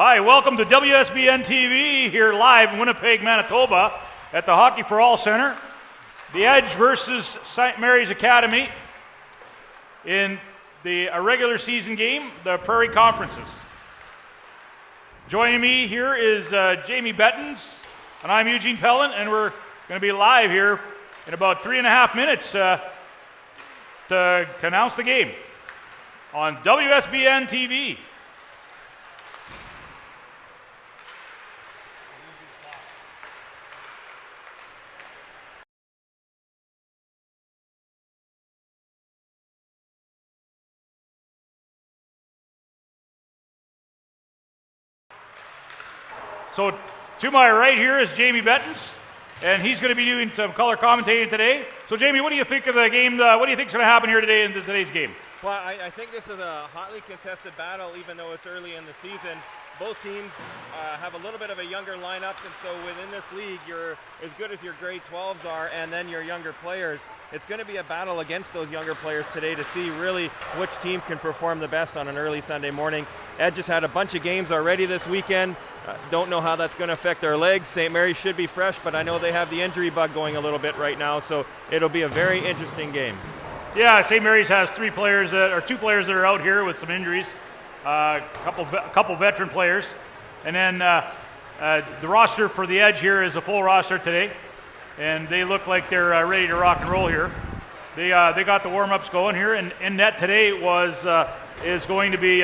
Hi, welcome to WSBN TV here live in Winnipeg, Manitoba at the Hockey for All Center. The Edge versus St. Mary's Academy in the regular season game, the Prairie Conferences. Joining me here is Jamie Bettens, and I'm Eugene Pellin, and we're going to be live here in about 3.5 minutes to announce the game on WSBN TV. So to my right here is Jamie Bettens, and he's going to be doing some color commentating today. So Jamie, what do you think of the game? What do you think is going to happen here today in today's game? Well, I think this is a hotly contested battle, even though it's early in the season. Both teams have a little bit of a younger lineup, and so within this league, you're as good as your grade 12s are, and then your younger players. It's going to be a battle against those younger players today to see really which team can perform the best on an early Sunday morning. Ed just had a bunch of games already this weekend. Don't know how that's going to affect their legs. St. Mary's should be fresh, but I know they have the injury bug going a little bit right now, so it'll be a very interesting game. Yeah, St. Mary's has two players that are out here with some injuries. A couple veteran players, and then the roster for the Edge here is a full roster today, and they look like they're ready to rock and roll here. They got the warm-ups going here, and in net today is going to be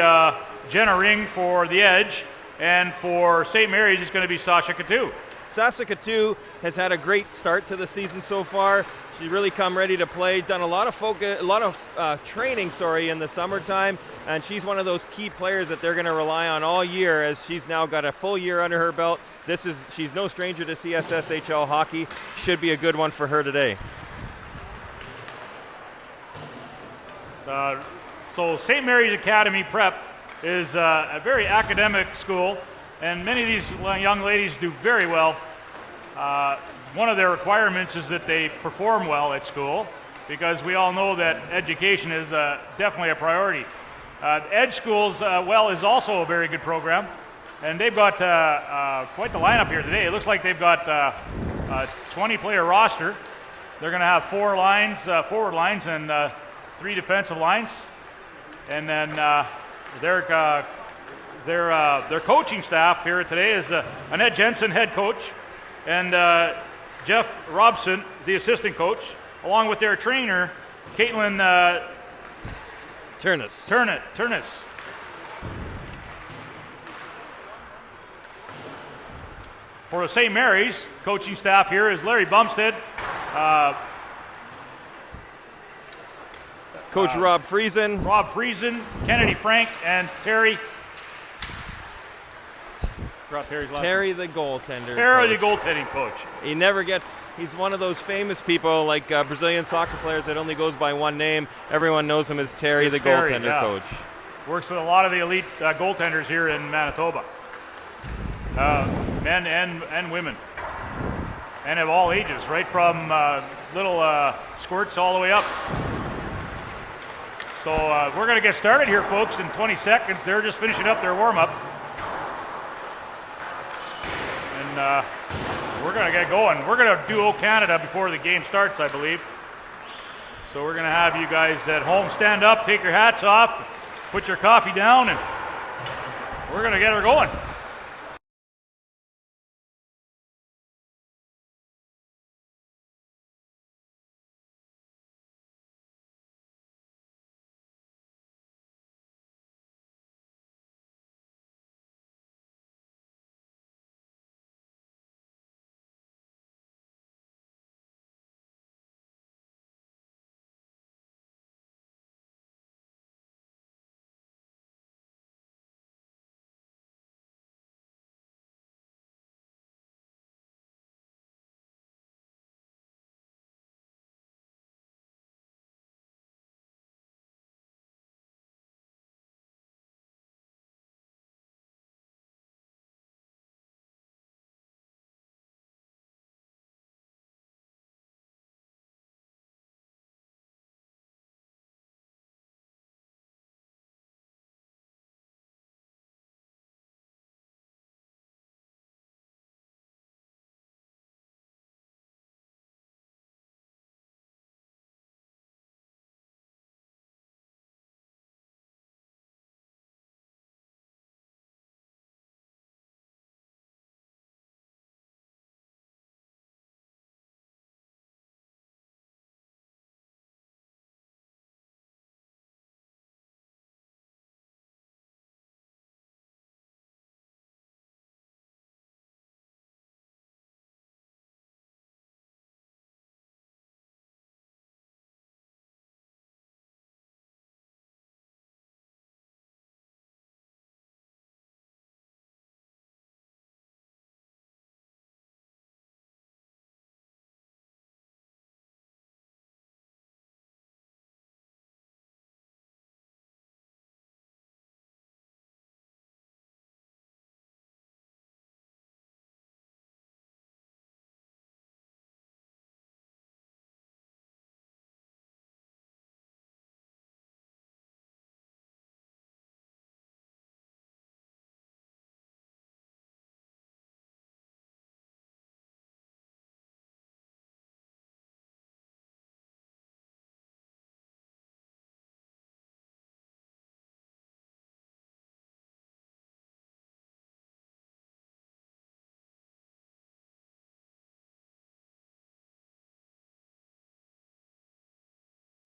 Jenna Ring for the Edge, and for St. Mary's it's going to be Sasha Katu. Sasha Katu has had a great start to the season so far. She's really come ready to play, done a lot of training in the summertime, and she's one of those key players that they're going to rely on all year, as she's now got a full year under her belt. She's no stranger to CSSHL hockey. Should be a good one for her today. So St. Mary's Academy Prep is a very academic school, and many of these young ladies do very well. One of their requirements is that they perform well at school, because we all know that education is definitely a priority. Edge Schools is also a very good program, and they've got quite the lineup here today. It looks like they've got a 20-player roster. They're going to have 4 lines, forward lines, and 3 defensive lines, and then their coaching staff here today is Annette Jensen, head coach, and Jeff Robson, the assistant coach, along with their trainer, Caitlin Turnus. For the St. Mary's coaching staff here is Larry Bumstead, Coach Rob Friesen, Kennedy Frank, and Terry. Terry the goaltender. Terry the goaltending coach. He's one of those famous people, like Brazilian soccer players, that only goes by one name. Everyone knows him as Terry the goaltender coach. Works with a lot of the elite goaltenders here in Manitoba. Men and women. And of all ages, right from little squirts all the way up. So we're going to get started here, folks, in 20 seconds. They're just finishing up their warm-up. And we're going to get going. We're going to do O Canada before the game starts, I believe. So we're going to have you guys at home stand up, take your hats off, put your coffee down, and we're going to get her going.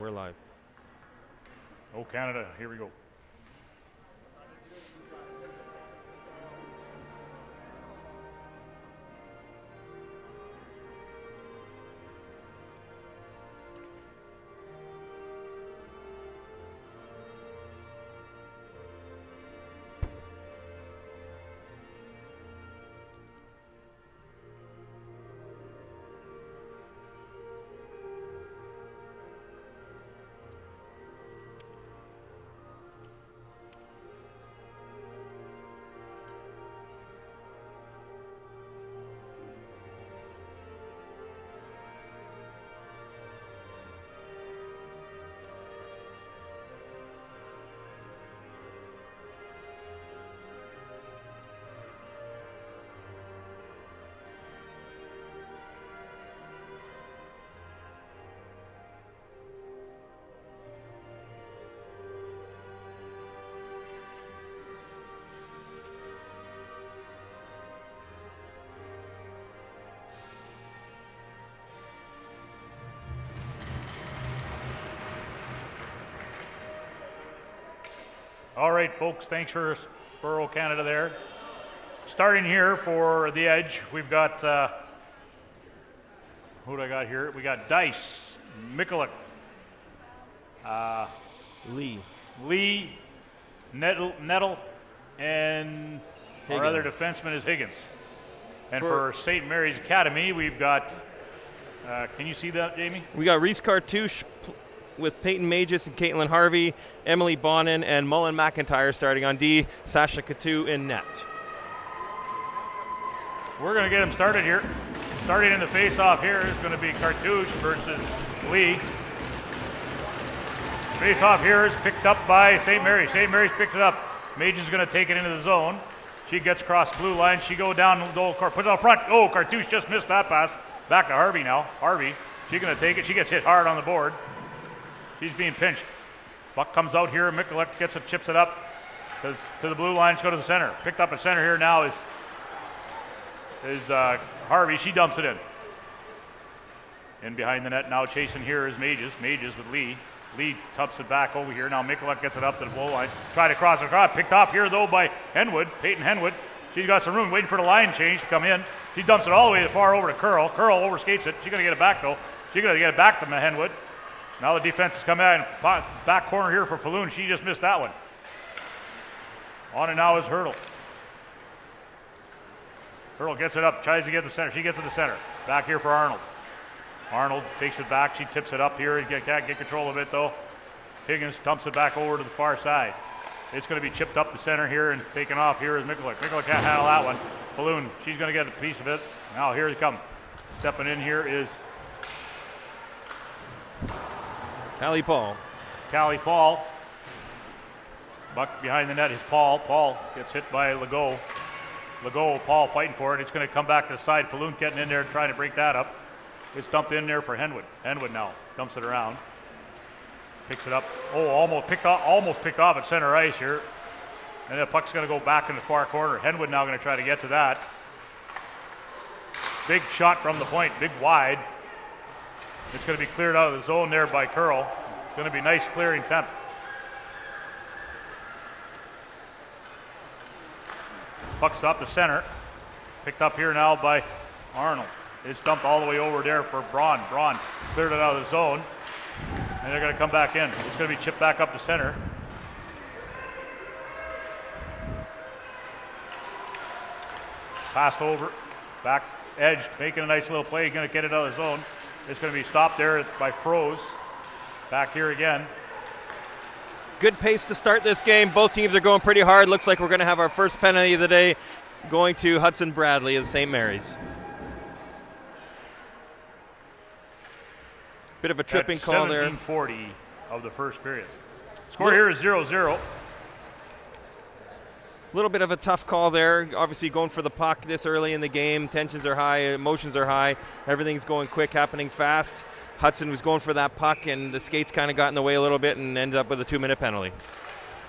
We're live. Oh, Canada, here we go. All right, folks, thanks for Canada there. Starting here for the edge, we've got, who do I got here? We got Dice, Mikulik, Lee, Nettle, and Higgins. Our other defenseman is Higgins. And for St. Mary's Academy, we've got, can you see that, Jamie? We got Reese Cartouche with Peyton Magis and Caitlin Harvey, Emily Bonin, and Mullen McIntyre starting on D, Sasha Katu in net. We're going to get them started here. Starting in the face-off here is going to be Cartouche versus Lee. Face-off here is picked up by St. Mary's. St. Mary's picks it up. Mage is going to take it into the zone. She gets across blue line. She goes down the goal court, puts it out front. Oh, Cartouche just missed that pass. Back to Harvey now. Harvey, she's going to take it. She gets hit hard on the board. She's being pinched. Buck comes out here. Mikulik gets it, chips it up to the blue line. Go to the center. Picked up at center here now is Harvey. She dumps it in. In behind the net now chasing here is Magis. Magis with Lee. Lee tups it back over here. Now Mikulik gets it up to the blue line. Try to cross it across. Picked off here though by Henwood. Peyton Henwood. She's got some room waiting for the line change to come in. She dumps it all the way far over to Curl. Curl overskates it. She's going to get it back though. She's going to get it back to Henwood. Now the defense has come out and back corner here for Falloon. She just missed that one. On and now is Hurdle. Hurdle gets it up, tries to get the center. She gets it to center. Back here for Arnold. Arnold takes it back. She tips it up here. Can't get control of it though. Higgins dumps it back over to the far side. It's going to be chipped up the center here and taken off. Here is Mikulik. Mikulik can't handle that one. Falloon, she's going to get a piece of it. Now here they come. Stepping in here is Callie Paul. Buck behind the net is Paul. Paul gets hit by Legault. Paul fighting for it. It's going to come back to the side. Falloon getting in there trying to break that up. It's dumped in there for Henwood. Henwood now dumps it around. Picks it up. Oh, almost picked off at center ice here. And the puck's going to go back in the far corner. Henwood now going to try to get to that. Big shot from the point. Big wide. It's going to be cleared out of the zone there by Curl. Going to be nice clearing temp. Puck stop to center. Picked up here now by Arnold. It's dumped all the way over there for Braun. Braun cleared it out of the zone. And they're going to come back in. It's going to be chipped back up to center. Passed over. Back edge. Making a nice little play. Going to get it out of the zone. It's going to be stopped there by Froze. Back here again. Good pace to start this game. Both teams are going pretty hard. Looks like we're going to have our first penalty of the day going to Hudson Bradley of St. Mary's. Bit of a tripping call there. 17:40 of the first period. Score here is 0-0. A little bit of a tough call there. Obviously going for the puck this early in the game. Tensions are high, emotions are high. Everything's going quick, happening fast. Hudson was going for that puck, and the skates kind of got in the way a little bit and ended up with a 2-minute penalty.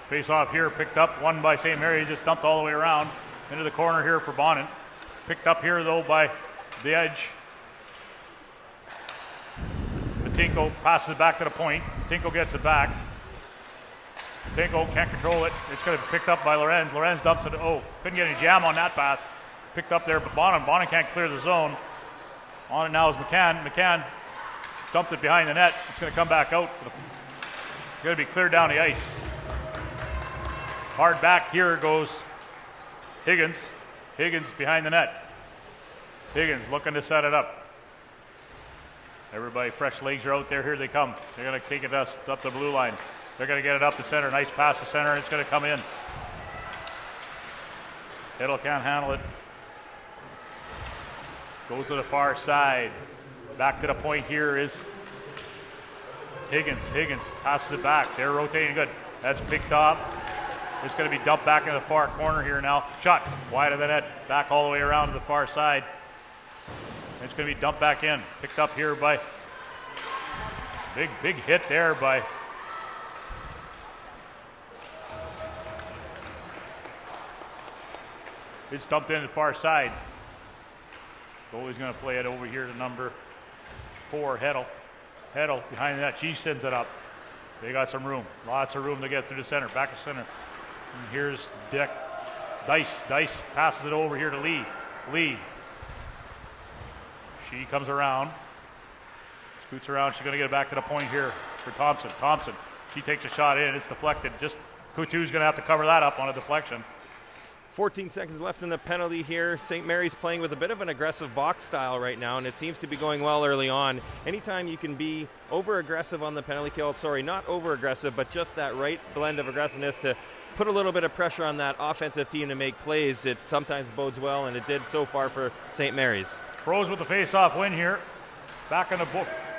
Face off here, picked up, won by St. Mary's, just dumped all the way around into the corner here for Bonin. Picked up here, though, by the edge. Matinko passes it back to the point. Tinkle gets it back. Tinkle can't control it. It's going to be picked up by Lorenz. Lorenz dumps it. Oh, couldn't get any jam on that pass. Picked up there, but Bonham can't clear the zone. On it now is McCann. McCann dumped it behind the net. It's going to come back out. Going to be cleared down the ice. Hard back here goes Higgins. Higgins behind the net. Higgins looking to set it up. Everybody, fresh legs are out there. Here they come. They're going to take it up the blue line. They're going to get it up the center. Nice pass to center. It's going to come in. Hiddle can't handle it. Goes to the far side. Back to the point here is Higgins. Higgins passes it back. They're rotating good. That's picked up. It's going to be dumped back in the far corner here now. Shot wide of the net. Back all the way around to the far side. It's going to be dumped back in. Picked up here by big hit there by it's dumped in the far side. Goalie's going to play it over here to number 4, Heddle. Heddle behind that. She sends it up. They got some room. Lots of room to get through the center. Back to center. And here's Dick. Dice passes it over here to Lee. Lee. She comes around. Scoots around. She's going to get it back to the point here for Thompson. Thompson. She takes a shot in. It's deflected. Just Coutue's going to have to cover that up on a deflection. 14 seconds left in the penalty here. St. Mary's playing with a bit of an aggressive box style right now, and it seems to be going well early on. Anytime you can be over-aggressive on the penalty kill, sorry, not over-aggressive, but just that right blend of aggressiveness to put a little bit of pressure on that offensive team to make plays, it sometimes bodes well, and it did so far for St. Mary's. Pros with the face-off win here. Back on the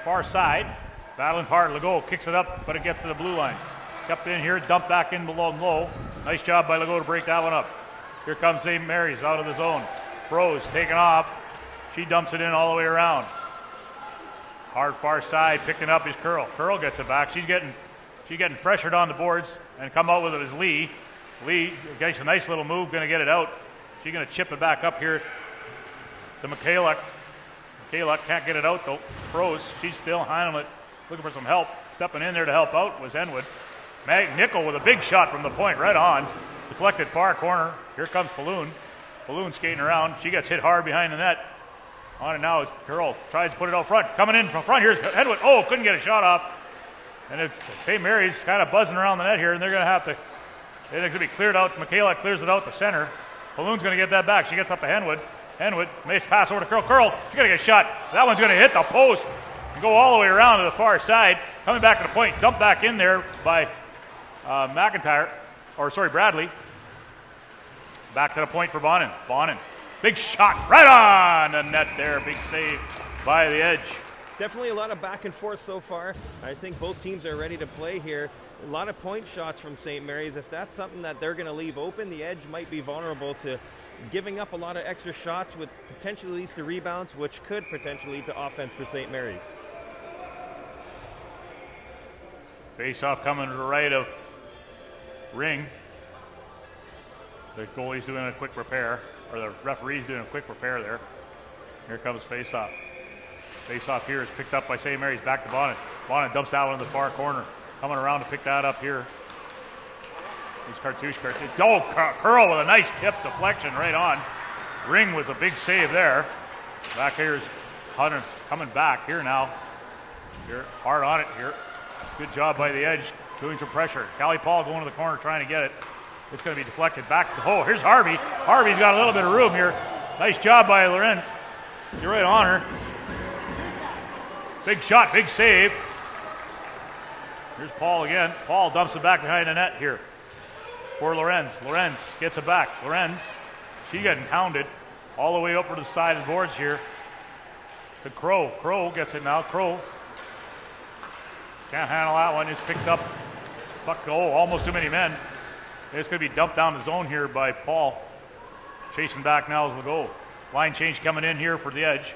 far side. Battling hard. Legault kicks it up, but it gets to the blue line. Kept in here, dumped back in below low. Nice job by Legault to break that one up. Here comes St. Mary's out of the zone. Froze taking off. She dumps it in all the way around. Hard far side, picking up is Curl. Curl gets it back. She's getting pressured on the boards, and come out with it is Lee. Lee gets a nice little move, going to get it out. She's going to chip it back up here to McKayluck. McKayluck can't get it out though. Froze. She's still handling it, looking for some help. Stepping in there to help out was Enwood. Nickel with a big shot from the point right on. Deflected far corner. Here comes Falloon. Falloon skating around. She gets hit hard behind the net. On it now is Curl. Tries to put it out front. Coming in from front. Here's Edwin. Oh, couldn't get a shot off. And St. Mary's kind of buzzing around the net here, and they're going to have to. It's going to be cleared out. Michaela clears it out to center. Falloon's going to get that back. She gets up to Henwood. Henwood makes pass over to Curl. Curl. She's going to get a shot. That one's going to hit the post and go all the way around to the far side. Coming back to the point. Dumped back in there by Bradley. Back to the point for Bonin. Bonin. Big shot right on the net there. Big save by the edge. Definitely a lot of back and forth so far. I think both teams are ready to play here. A lot of point shots from St. Mary's. If that's something that they're going to leave open, the edge might be vulnerable to giving up a lot of extra shots, which potentially leads to rebounds, which could potentially lead to offense for St. Mary's. Face-off coming to the right of Ring. The goalie's doing a quick repair, or the referee's doing a quick repair there. Here comes face-off. Face-off here is picked up by St. Mary's. Back to Bonnet. Bonnet dumps that one in the far corner. Coming around to pick that up here. He's Cartouche. Oh, Curl with a nice tip deflection right on. Ring was a big save there. Back here's Hunter coming back here now. Here, hard on it here. Good job by the edge, doing some pressure. Callie Paul going to the corner trying to get it. It's going to be deflected back. Oh, here's Harvey. Harvey's got a little bit of room here. Nice job by Lorenz. You're right on her. Big shot, big save. Here's Paul again. Paul dumps it back behind the net here for Lorenz. Lorenz gets it back. Lorenz, she getting pounded all the way over to the side of the boards here to Crow. Crow gets it now. Crow can't handle that one. It's picked up. Almost too many men. It's going to be dumped down the zone here by Paul. Chasing back now is Legault. Line change coming in here for the edge.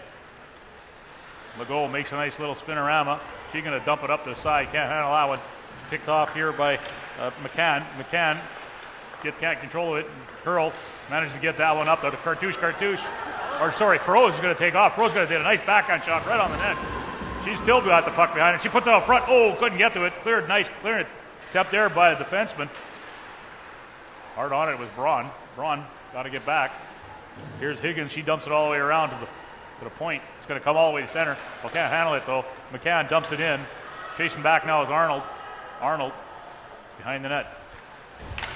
Legault makes a nice little spinorama. She's going to dump it up to the side. Can't handle that one. Picked off here by McCann. McCann can't control it. Curl manages to get that one up to Cartouche. Froze is going to take off. Froze is going to take a nice backhand shot right on the net. She's still got the puck behind her. She puts it out front. Oh, couldn't get to it. Cleared, nice clearance. Kept there by the defenseman. Hard on it was Braun. Braun got to get back. Here's Higgins. She dumps it all the way around to the point. It's going to come all the way to center. Well, can't handle it though. McCann dumps it in. Chasing back now is Arnold. Arnold behind the net.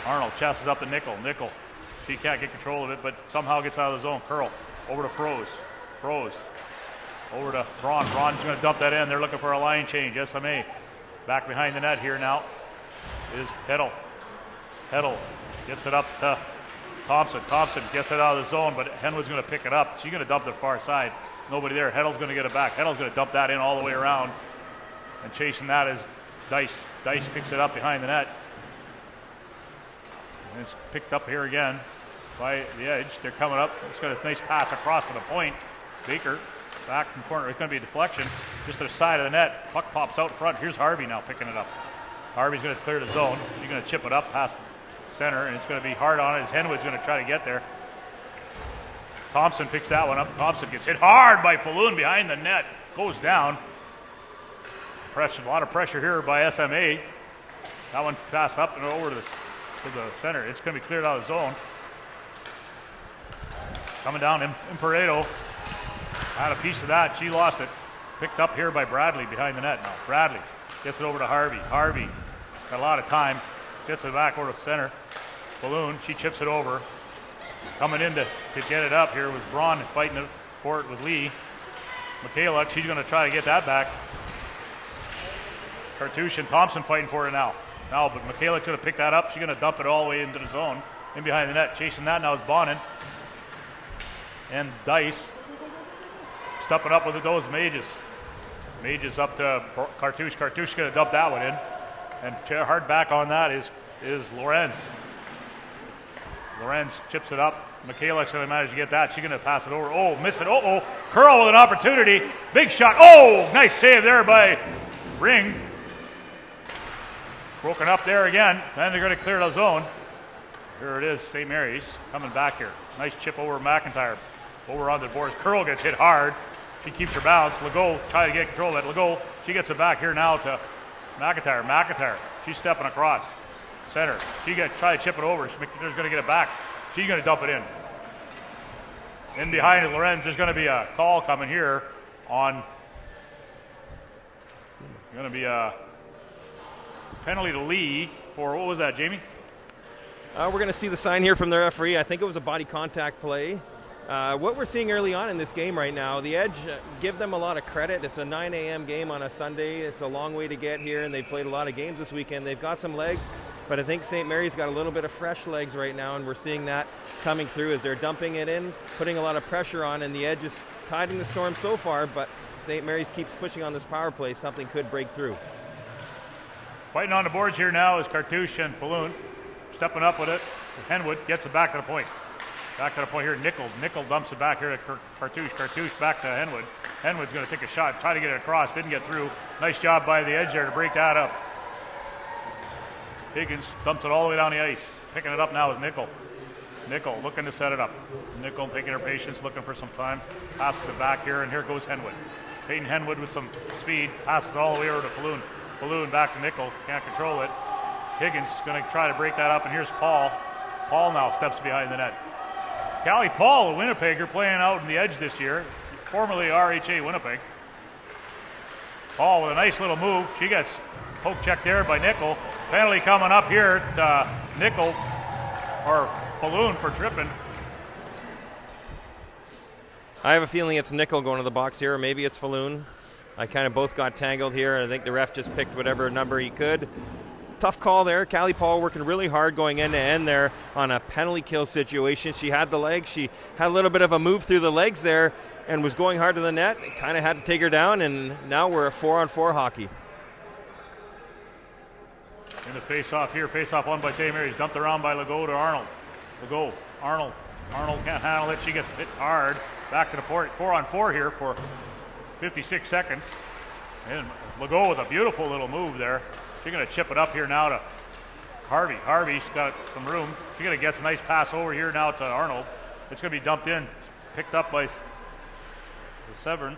Arnold chases up to Nickel. Nickel. She can't get control of it, but somehow gets out of the zone. Curl over to Froze. Froze over to Braun. Braun's going to dump that in. They're looking for a line change. SMA back behind the net here now is Heddle. Heddle gets it up to Thompson. Thompson gets it out of the zone, but Henwood's going to pick it up. She's going to dump the far side. Nobody there. Heddle's going to get it back. Heddle's going to dump that in all the way around. And chasing that is Dice. Dice picks it up behind the net. And it's picked up here again by the edge. They're coming up. It's got a nice pass across to the point. Baker back from the corner. It's going to be a deflection just to the side of the net. Puck pops out front. Here's Harvey now picking it up. Harvey's going to clear the zone. She's going to chip it up past the center, and it's going to be hard on it as Henwood's going to try to get there. Thompson picks that one up. Thompson gets hit hard by Falloon behind the net. Goes down. Pressure, a lot of pressure here by SMA. That one passed up and over to the center. It's going to be cleared out of the zone. Coming down, Imperato had a piece of that. She lost it. Picked up here by Bradley behind the net now. Bradley gets it over to Harvey. Harvey got a lot of time. Gets it back over to center. Balloon, she chips it over. Coming in to get it up here was Braun fighting it for it with Lee. Michaela, she's going to try to get that back. Cartouche and Thompson fighting for it now. But Michaela's going to pick that up. She's going to dump it all the way into the zone. In behind the net. Chasing that now is Bonin. And Dice. Stepping up with those Mages. Mages up to Cartouche. Cartouche going to dump that one in. And hard back on that is Lorenz. Lorenz chips it up. Michaela's going to manage to get that. She's going to pass it over. Oh, miss it. Oh. Curl with an opportunity. Big shot. Oh, nice save there by Ring. Broken up there again. Then they're going to clear the zone. Here it is, St. Mary's coming back here. Nice chip over McIntyre. Over on the boards. Curl gets hit hard. She keeps her balance. Legault trying to get control of it. Legault, she gets it back here now to McIntyre. McIntyre, she's stepping across. Center. She got try to chip it over. She's going to get it back. She's going to dump it in. In behind it, Lorenz, there's going to be a call coming here on. Going to be a penalty to Lee for, what was that, Jamie? We're going to see the sign here from the referee. I think it was a body contact play. What we're seeing early on in this game right now, the Edge, give them a lot of credit. It's a 9 a.m. game on a Sunday. It's a long way to get here, and they've played a lot of games this weekend. They've got some legs, but I think St. Mary's got a little bit of fresh legs right now, and we're seeing that coming through as they're dumping it in, putting a lot of pressure on, and the Edge is tiding the storm so far, but St. Mary's keeps pushing on this power play. Something could break through. Fighting on the boards here now is Cartouche and Falloon. Stepping up with it. Henwood gets it back to the point. Back to the point here. Nickel dumps it back here to Cartouche. Cartouche back to Henwood. Henwood's going to take a shot, try to get it across. Didn't get through. Nice job by the edge there to break that up. Higgins dumps it all the way down the ice. Picking it up now is Nickel. Nickel looking to set it up. Nickel taking her patience, looking for some time. Passes it back here, and here goes Henwood. Peyton Henwood with some speed. Passes all the way over to Falloon. Falloon back to Nickel. Can't control it. Higgins going to try to break that up, and here's Paul. Paul now steps behind the net. Callie Paul, a Winnipegger, playing out in the Edge this year, formerly RHA Winnipeg. Paul with a nice little move. She gets poke checked there by Nickel. Penalty coming up here to Nickel, or Falloon for tripping. I have a feeling it's Nickel going to the box here, or maybe it's Falloon. I kind of both got tangled here, and I think the ref just picked whatever number he could. Tough call there. Callie Paul working really hard going end to end there on a penalty kill situation. She had the legs. She had a little bit of a move through the legs there and was going hard to the net. Kind of had to take her down, and now we're a 4-on-4 hockey. In the face-off here. Face-off won by St. Mary's. Dumped around by Legault to Arnold. Legault. Arnold. Arnold can't handle it. She gets hit hard. Back to the port. 4-on-4 here for 56 seconds. And Legault with a beautiful little move there. She's going to chip it up here now to Harvey. Harvey's got some room. She's going to get a nice pass over here now to Arnold. It's going to be dumped in. It's picked up by the Severn.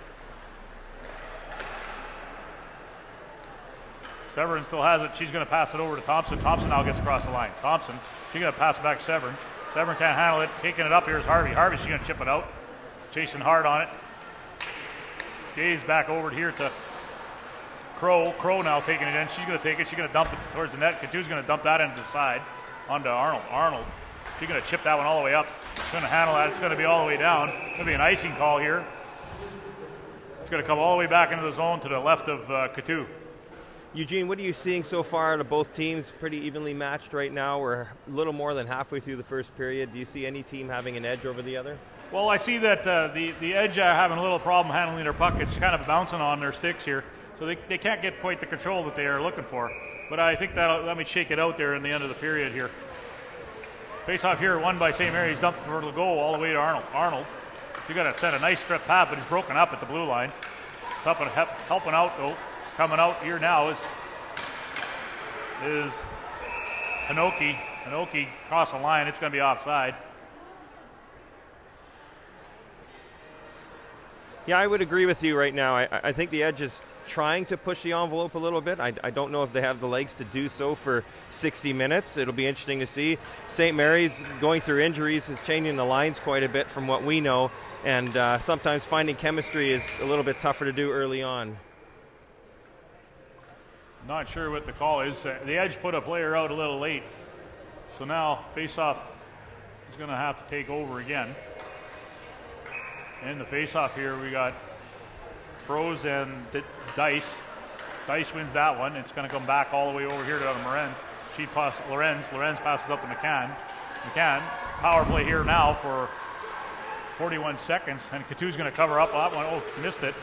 Severin still has it. She's going to pass it over to Thompson. Thompson now gets across the line. Thompson, she's going to pass it back to Severin. Severin can't handle it. Taking it up here is Harvey. Harvey, she's going to chip it out. Chasing hard on it. Skays back over here to Crow. Crow now taking it in. She's going to take it. She's going to dump it towards the net. Katu's going to dump that into the side onto Arnold. Arnold, she's going to chip that one all the way up. She's going to handle that. It's going to be all the way down. It's going to be an icing call here. It's going to come all the way back into the zone to the left of Katu. Eugene, what are you seeing so far out of both teams? Pretty evenly matched right now. We're a little more than halfway through the first period. Do you see any team having an edge over the other? Well, I see that the Edge are having a little problem handling their puck. It's kind of bouncing on their sticks here, so they can't get quite the control that they are looking for. But I think that'll let me shake it out there in the end of the period here. Face off here, won by St. Mary's, dumped for the goal all the way to Arnold. Arnold, she got to set a nice strip pass, but he's broken up at the blue line. Helping out though. Coming out here now is Hinoki. Hinoki across the line. It's going to be offside. Yeah, I would agree with you right now. I think the Edge is trying to push the envelope a little bit. I don't know if they have the legs to do so for 60 minutes. It'll be interesting to see. St. Mary's going through injuries is changing the lines quite a bit from what we know, and sometimes finding chemistry is a little bit tougher to do early on. Not sure what the call is. The Edge put a player out a little late. So now face-off is going to have to take over again. In the face-off here, we got Froze and Dice. Dice wins that one. It's going to come back all the way over here to Lorenz. She passes Lorenz. Lorenz passes up to McCann. McCann, power play here now for 41 seconds. And Katu's going to cover up that one. Oh, missed it.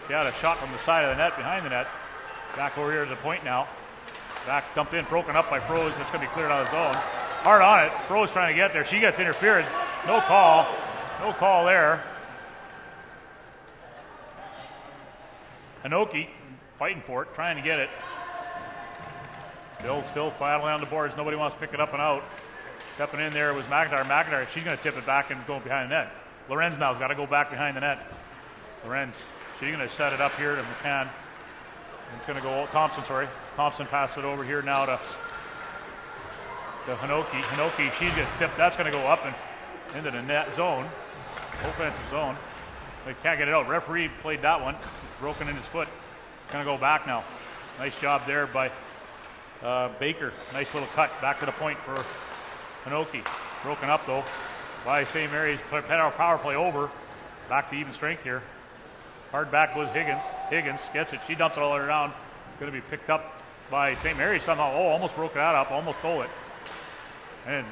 She had a shot from the side of the net, behind the net. Back over here to the point now. Back dumped in, broken up by Froze. It's going to be cleared out of the zone. Hard on it. Froze trying to get there. She gets interfered. No call. No call there. Hinoki fighting for it, trying to get it. Still filing on the boards. Nobody wants to pick it up and out. Stepping in there was McIntyre. McIntyre, she's going to tip it back and go behind the net. Lorenz now's got to go back behind the net. Lorenz, she's going to set it up here to McCann. It's going to go Thompson, sorry. Thompson passed it over here now to Hinoki. Hinoki, she gets tipped. That's going to go up and into the net zone, offensive zone. They can't get it out. Referee played that one, broken in his foot. It's going to go back now. Nice job there by Baker. Nice little cut back to the point for Hinoki. Broken up though by St. Mary's. Power play over. Back to even strength here. Hard back was Higgins. Higgins gets it. She dumps it all around. Going to be picked up by St. Mary's somehow. Oh, almost broke that up. Almost stole it. And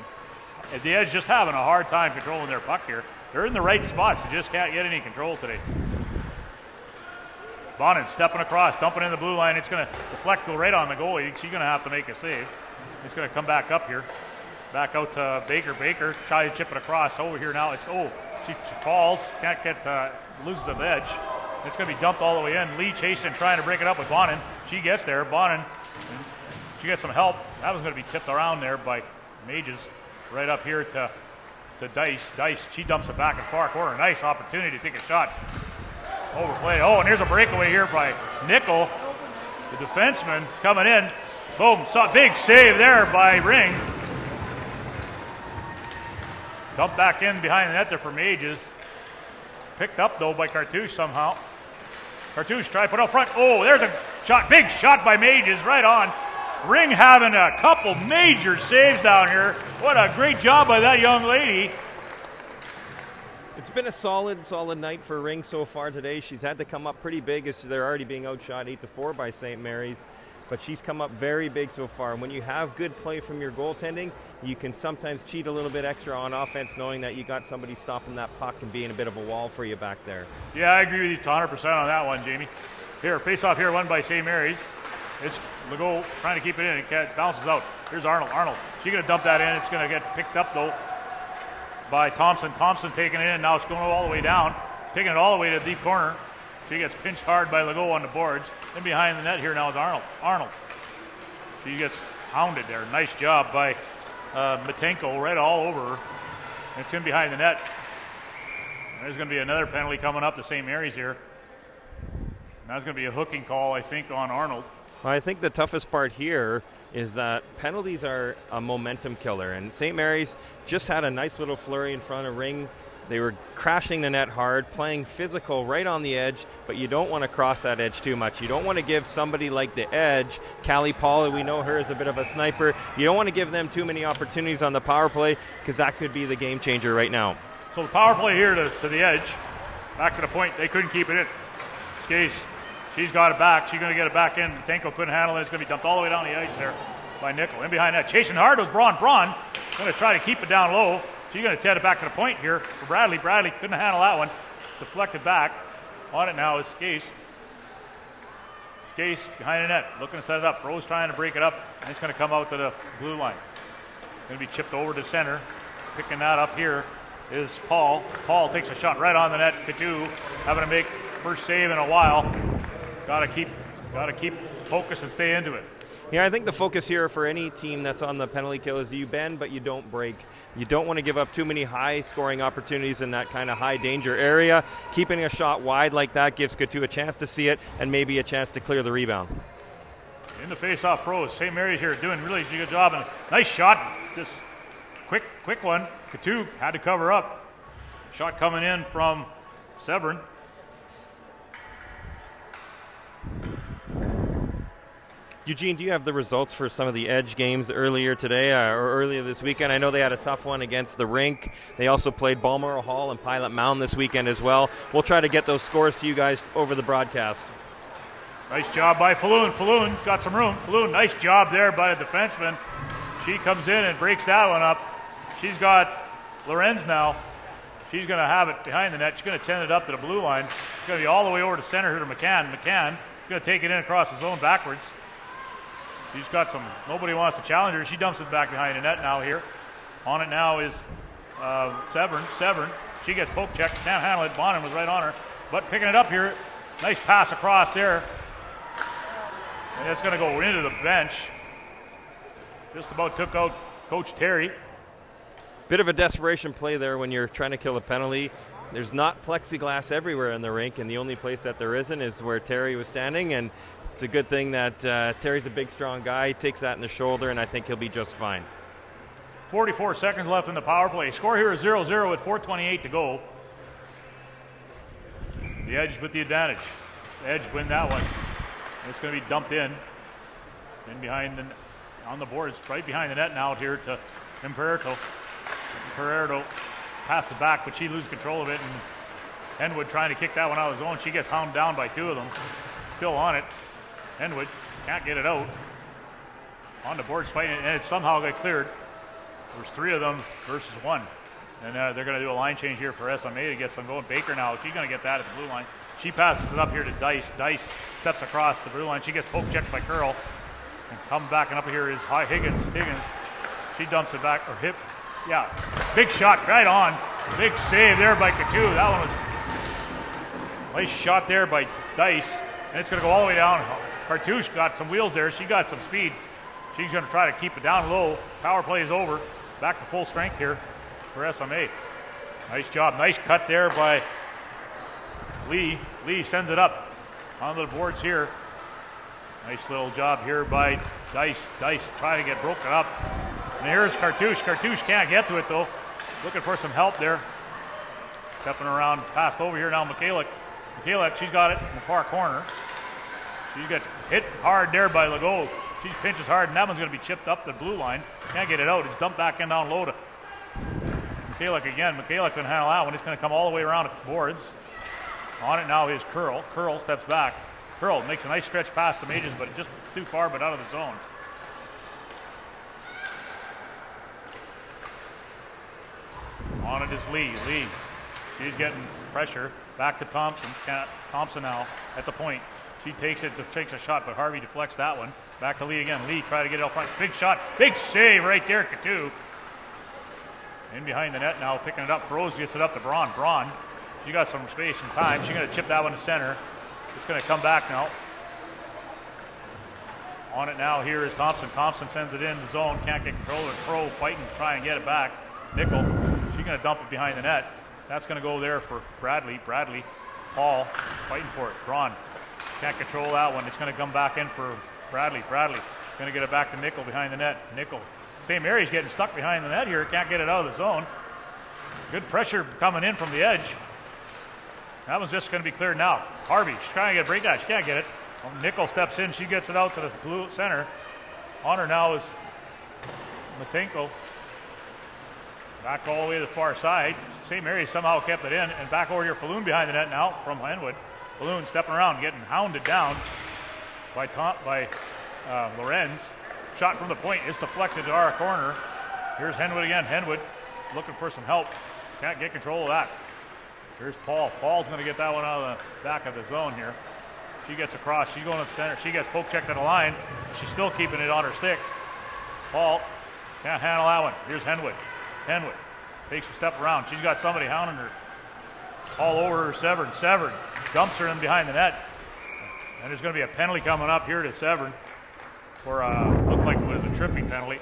the Edge just having a hard time controlling their puck here. They're in the right spots. They just can't get any control today. Bonin stepping across, dumping in the blue line. It's going to deflect, go right on the goalie. She's going to have to make a save. It's going to come back up here. Back out to Baker. Baker tries to chip it across. Over here now. She falls. Can't get, loses the edge. It's going to be dumped all the way in. Lee chasing, trying to break it up with Bonin. She gets there. Bonin, she gets some help. That was going to be tipped around there by Mages. Right up here to Dice. Dice, she dumps it back in far corner. Nice opportunity to take a shot. Overplay. Oh, and here's a breakaway here by Nickel. The defenseman coming in. Boom. Big save there by Ring. Dumped back in behind the net there for Mages. Picked up though by Cartouche somehow. Cartouche try to put up front. Oh, there's a shot. Big shot by Mages right on. Ring having a couple major saves down here. What a great job by that young lady. It's been a solid night for Ring so far today. She's had to come up pretty big as they're already being outshot 8-4 by St. Mary's. But she's come up very big so far. And when you have good play from your goaltending, you can sometimes cheat a little bit extra on offense knowing that you got somebody stopping that puck and being a bit of a wall for you back there. Yeah, I agree with you 100% on that one, Jamie. Here, face-off here, won by St. Mary's. It's Legault trying to keep it in. It bounces out. Here's Arnold. Arnold. She's going to dump that in. It's going to get picked up, though, by Thompson. Thompson taking it in. Now it's going all the way down. Taking it all the way to the deep corner. She gets pinched hard by Legault on the boards. And behind the net here now is Arnold. Arnold. She gets hounded there. Nice job by Matenko right all over her. And it's in behind the net. There's going to be another penalty coming up to St. Mary's here. And that's going to be a hooking call, I think, on Arnold. Well, I think the toughest part here is that penalties are a momentum killer, and St. Mary's just had a nice little flurry in front of ring. They were crashing the net hard, playing physical right on the edge, but you don't want to cross that edge too much. You don't want to give somebody like the edge, Callie Paul, we know her as a bit of a sniper, you don't want to give them too many opportunities on the power play, because that could be the game changer right now. So the power play here to the edge, back to the point, they couldn't keep it in. Skase, she's got it back, she's going to get it back in. Tanko couldn't handle it, it's going to be dumped all the way down the ice there by Nickel. In behind that, chasing hard was Braun. Braun going to try to keep it down low. She's going to TED it back to the point here for Bradley. Bradley couldn't handle that one. Deflected back. On it now is Skase. Skase behind the net, looking to set it up. Rose trying to break it up, and it's going to come out to the blue line. Going to be chipped over to center. Picking that up here is Paul. Paul takes a shot right on the net. Kadu having to make first save in a while. Got to keep focus and stay into it. Yeah, I think the focus here for any team that's on the penalty kill is you bend, but you don't break. You don't want to give up too many high-scoring opportunities in that kind of high-danger area. Keeping a shot wide like that gives Katu a chance to see it and maybe a chance to clear the rebound. In the face-off Rose. St. Mary's here doing really good job. And nice shot. Just quick one. Katu had to cover up. Shot coming in from Severn. Eugene, do you have the results for some of the Edge games earlier today or earlier this weekend? I know they had a tough one against the Rink. They also played Balmoral Hall and Pilot Mound this weekend as well. We'll try to get those scores to you guys over the broadcast. Nice job by Falloon. Falloon got some room. Falloon, nice job there by the defenseman. She comes in and breaks that one up. She's got Lorenz now. She's going to have it behind the net. She's going to send it up to the blue line. It's going to be all the way over to center here to McCann. McCann is going to take it in across the zone backwards. She's got some, nobody wants to challenge her. She dumps it back behind the net now here. On it now is Severn. Severn, she gets poke checked, can't handle it. Bonin was right on her. But picking it up here, nice pass across there. And it's going to go into the bench. Just about took out Coach Terry. Bit of a desperation play there when you're trying to kill a penalty. There's not plexiglass everywhere in the rink, and the only place that there isn't is where Terry was standing, and it's a good thing that Terry's a big, strong guy. He takes that in the shoulder, and I think he'll be just fine. 44 seconds left in the power play. Score here is 0-0 with 4:28 to go. The Edge with the advantage. The Edge win that one. And it's going to be dumped in behind on the boards, right behind the net now here to Imperato. Imperato passes back, but she loses control of it, and Henwood trying to kick that one out of the zone. She gets hound down by two of them. Still on it. Henwood can't get it out. On the boards fighting it, and it somehow got cleared. There's three of them versus one. And they're going to do a line change here for SMA to get some going. Baker now, she's going to get that at the blue line. She passes it up here to Dice. Dice steps across the blue line. She gets poke checked by Curl. And coming back and up here is Higgins. Higgins, she dumps it back, or hip. Yeah, big shot right on. Big save there by Katu. That one was nice shot there by Dice. And it's going to go all the way down. Cartouche got some wheels there. She got some speed. She's going to try to keep it down low. Power play is over. Back to full strength here for SMA. Nice job. Nice cut there by Lee. Lee sends it up onto the boards here. Nice little job here by Dice. Dice trying to get broken up. And here's Cartouche. Cartouche can't get to it though. Looking for some help there. Stepping around, passed over here now. Michaela, she's got it in the far corner. She gets hit hard there by Legault. She pinches hard, and that one's going to be chipped up the blue line. Can't get it out. It's dumped back in down low to Michaela again. Michaela couldn't handle that one. It's going to come all the way around the boards. On it now is Curl. Curl steps back. Curl makes a nice stretch pass to Mages, but just too far, but out of the zone. On it is Lee. Lee, she's getting pressure. Back to Thompson. Thompson now at the point. She takes a shot, but Harvey deflects that one. Back to Lee again. Lee try to get it out front. Big shot. Big save right there, Katu. In behind the net now, picking it up. Rose gets it up to Braun. Braun, she got some space and time. She's going to chip that one to center. It's going to come back now. On it now here is Thompson. Thompson sends it in the zone. Can't get control of it. Crow fighting to try and get it back. Nickel, she's going to dump it behind the net. That's going to go there for Bradley. Bradley, Paul fighting for it. Braun can't control that one. It's going to come back in for Bradley going to get it back to Nickel behind the net. Nickel. St. Mary's getting stuck behind the net here. Can't get it out of the zone. Good pressure coming in from the edge. That one's just going to be cleared now. Harvey, she's trying to get a breakdown. She can't get it. Nickel steps in. She gets it out to the blue center. On her now is Matenko. Back all the way to the far side. St. Mary's somehow kept it in. And back over here, Falloon behind the net now from Henwood. Falloon stepping around, getting hounded down by Lorenz. Shot from the point is deflected to our corner. Here's Henwood again. Henwood looking for some help. Can't get control of that. Here's Paul. Paul's going to get that one out of the back of the zone here. She gets across. She's going to the center. She gets poke checked at the line. She's still keeping it on her stick. Paul can't handle that one. Here's Henwood. Henwood takes a step around. She's got somebody hounding her all over her. Severn dumps her in behind the net. And there's going to be a penalty coming up here to Severn for looked like it was a tripping penalty.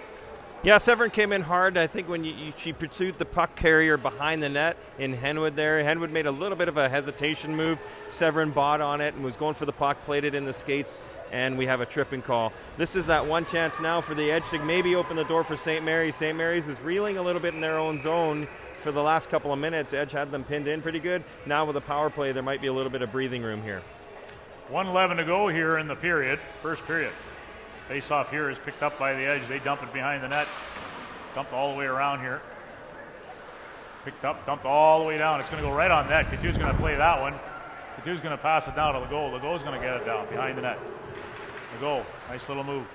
Yeah, Severn came in hard. I think when she pursued the puck carrier behind the net in Henwood there. Henwood made a little bit of a hesitation move. Severn bought on it and was going for the puck, played it in the skates, and we have a tripping call. This is that one chance now for the Edge to maybe open the door for St. Mary's. St. Mary's is reeling a little bit in their own zone for the last couple of minutes. Edge had them pinned in pretty good. Now with a power play, there might be a little bit of breathing room here. 1:11 to go here in the period, first period. Face-off here is picked up by the Edge. They dump it behind the net. Dumped all the way around here. Picked up, dumped all the way down. It's going to go right on net. Coutue's going to play that one. Coutue's going to pass it down to Legault. Legault's going to get it down behind the net. Legault, nice little move.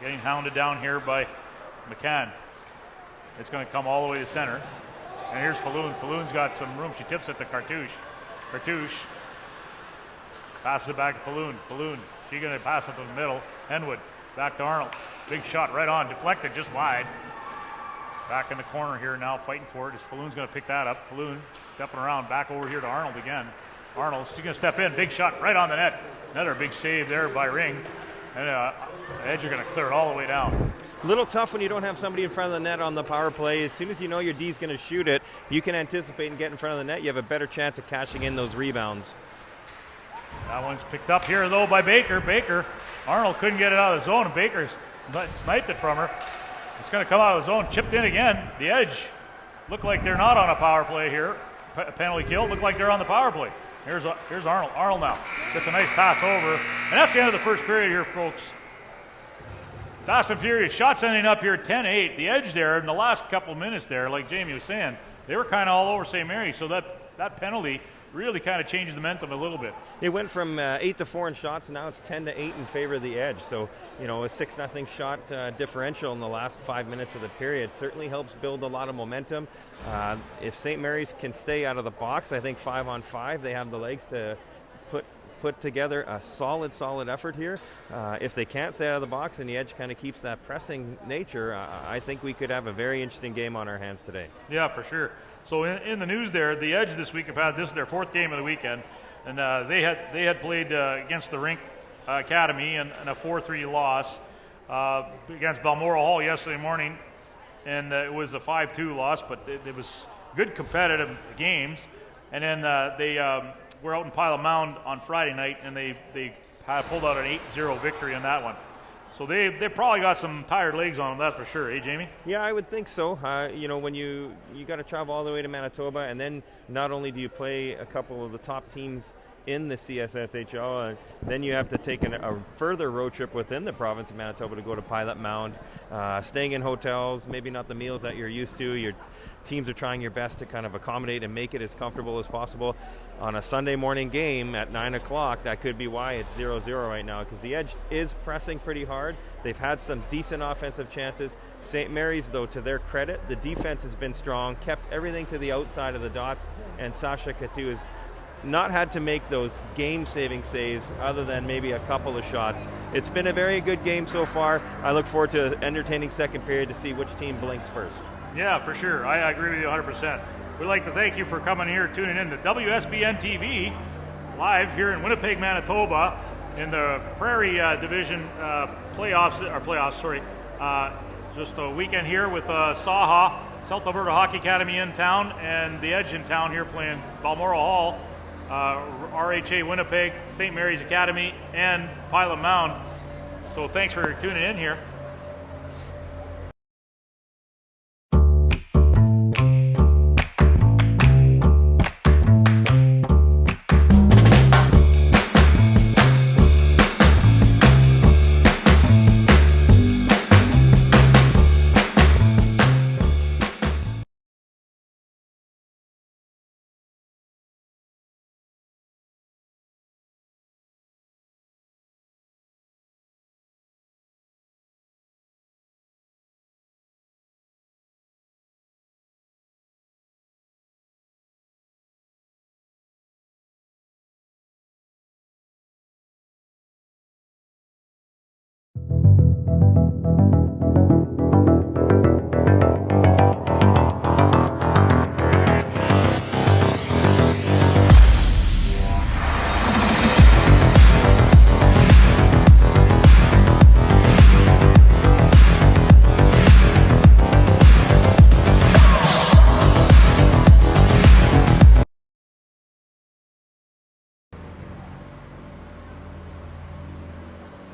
Getting hounded down here by McCann. It's going to come all the way to center. And here's Falloon. Falloon's got some room. She tips it to Cartouche. Cartouche passes it back to Falloon. Falloon, she's going to pass it to the middle. Henwood, back to Arnold. Big shot right on, deflected just wide. Back in the corner here now, fighting for it. As Falloon's going to pick that up. Falloon stepping around, back over here to Arnold again. Arnold, she's going to step in. Big shot right on the net. Another big save there by Ring. And Edge are going to clear it all the way down. A little tough when you don't have somebody in front of the net on the power play. As soon as you know your D's going to shoot it, you can anticipate and get in front of the net. You have a better chance of cashing in those rebounds. That one's picked up here, though, by Baker. Baker, Arnold couldn't get it out of the zone, and Baker sniped it from her. It's going to come out of the zone, chipped in again. The Edge look like they're not on a power play here. Penalty kill, look like they're on the power play. Here's Arnold. Arnold now gets a nice pass over. And that's the end of the first period here, folks. Fast and furious. Shots ending up here 10-8. The Edge there in the last couple of minutes there, like Jamie was saying, they were kind of all over St. Mary's, so that penalty really kind of changed the momentum a little bit. It went from 8-4 in shots, and now it's 10-8 in favor of the Edge. So, a 6-0 shot differential in the last 5 minutes of the period certainly helps build a lot of momentum. If St. Mary's can stay out of the box, I think 5-on-5, they have the legs to put together a solid effort here. If they can't stay out of the box and the Edge kind of keeps that pressing nature, I think we could have a very interesting game on our hands today. Yeah, for sure. So in the news there, the Edge this week have had this is their fourth game of the weekend, and they had played against the Rink Academy and a 4-3 loss against Balmoral Hall yesterday morning, and it was a 5-2 loss, but it was good competitive games. And then they were out in Pilot Mound on Friday night, and they pulled out an 8-0 victory in that one. So they probably got some tired legs on them, that's for sure. Hey, Jamie? Yeah, I would think so. When you got to travel all the way to Manitoba, and then not only do you play a couple of the top teams in the CSSHL, then you have to take a further road trip within the province of Manitoba to go to Pilot Mound, staying in hotels, maybe not the meals that you're used to. Your teams are trying your best to kind of accommodate and make it as comfortable as possible. On a Sunday morning game at 9 o'clock, that could be why it's 0-0 right now, because the Edge is pressing pretty hard. They've had some decent offensive chances. St. Mary's, though, to their credit, the defense has been strong, kept everything to the outside of the dots, and Sasha Couture has not had to make those game-saving saves other than maybe a couple of shots. It's been a very good game so far. I look forward to an entertaining second period to see which team blinks first. Yeah, for sure. I agree with you 100%. We'd like to thank you for coming here, tuning in to WSBN TV, live here in Winnipeg, Manitoba, in the Prairie Division playoffs. Just a weekend here with Saha, South Alberta Hockey Academy in town, and the Edge in town here playing Balmoral Hall, RHA Winnipeg, St. Mary's Academy, and Pilot Mound. So thanks for tuning in here.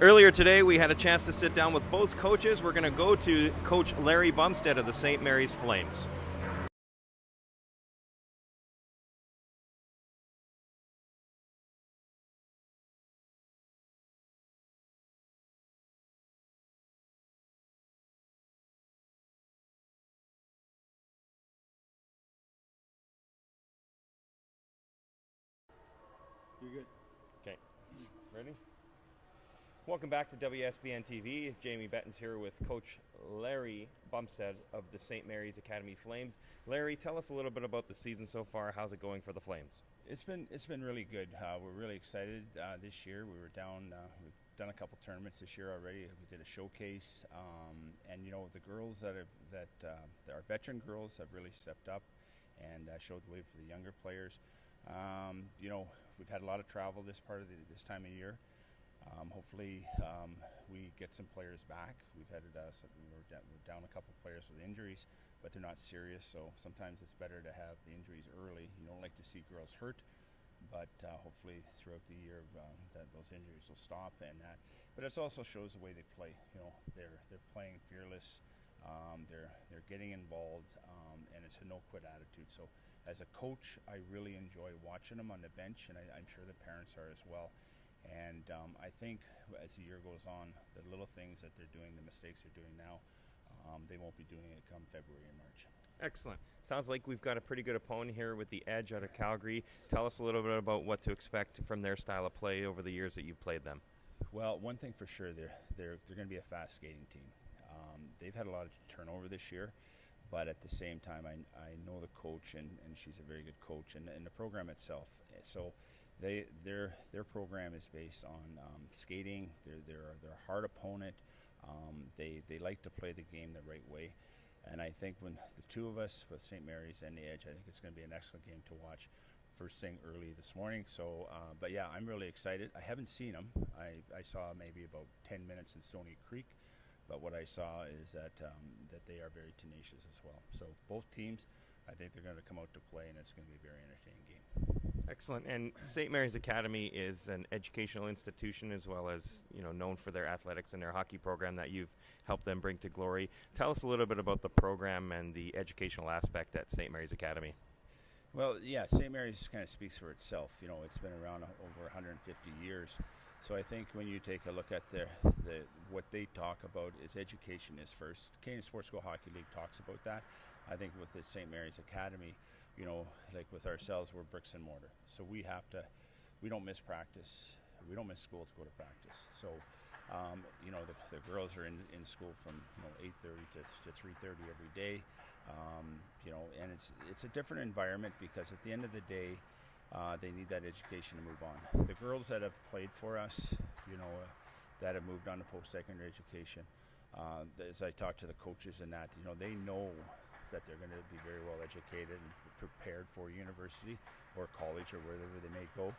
Earlier today, we had a chance to sit down with both coaches. We're going to go to Coach Larry Bumstead of the St. Mary's Flames. You're good. Okay, ready? Welcome back to WSBN TV. Jamie Betton's here with Coach Larry Bumstead of the St. Mary's Academy Flames. Larry, tell us a little bit about the season so far. How's it going for the Flames? It's been really good. We're really excited this year. We were down. We've done a couple tournaments this year already. We did a showcase, and the girls our veteran girls have really stepped up and showed the way for the younger players. We've had a lot of travel this time of year. Hopefully, we get some players back. We're down a couple players with injuries, but they're not serious. So sometimes it's better to have the injuries early. You don't like to see girls hurt, but hopefully throughout the year that those injuries will stop. But it also shows the way they play. They're playing fearless. They're getting involved, and it's a no-quit attitude. So as a coach, I really enjoy watching them on the bench, and I'm sure the parents are as well. And I think as the year goes on, the little things that they're doing, the mistakes they're doing now, they won't be doing it come February and March. Excellent. Sounds like we've got a pretty good opponent here with the Edge out of Calgary. Tell us a little bit about what to expect from their style of play over the years that you've played them. Well, one thing for sure, they're going to be a fast skating team. They've had a lot of turnover this year, but at the same time, I know the coach, and she's a very good coach, and the program itself. So their program is based on skating. They're a hard opponent. They like to play the game the right way, and I think when the two of us with St. Mary's and the Edge, I think it's going to be an excellent game to watch. First thing early this morning. So, but yeah, I'm really excited. I haven't seen them. I saw maybe about 10 minutes in Stony Creek, but what I saw is that they are very tenacious as well. So both teams, I think they're going to come out to play, and it's going to be a very entertaining game. Excellent. And St. Mary's Academy is an educational institution as well as, known for their athletics and their hockey program that you've helped them bring to glory. Tell us a little bit about the program and the educational aspect at St. Mary's Academy. Well, yeah, St. Mary's kind of speaks for itself. It's been around over 150 years. So I think when you take a look at what they talk about is education is first. Canadian Sports School Hockey League talks about that. I think with the St. Mary's Academy, like with ourselves, we're bricks and mortar. So we don't miss practice. We don't miss school to go to practice. So, the girls are in school from 8:30 to 3:30 every day. And it's a different environment because at the end of the day, they need that education to move on. The girls that have played for us, that have moved on to post-secondary education, as I talk to the coaches and that, they know that they're going to be very well educated and prepared for university or college or wherever they may go.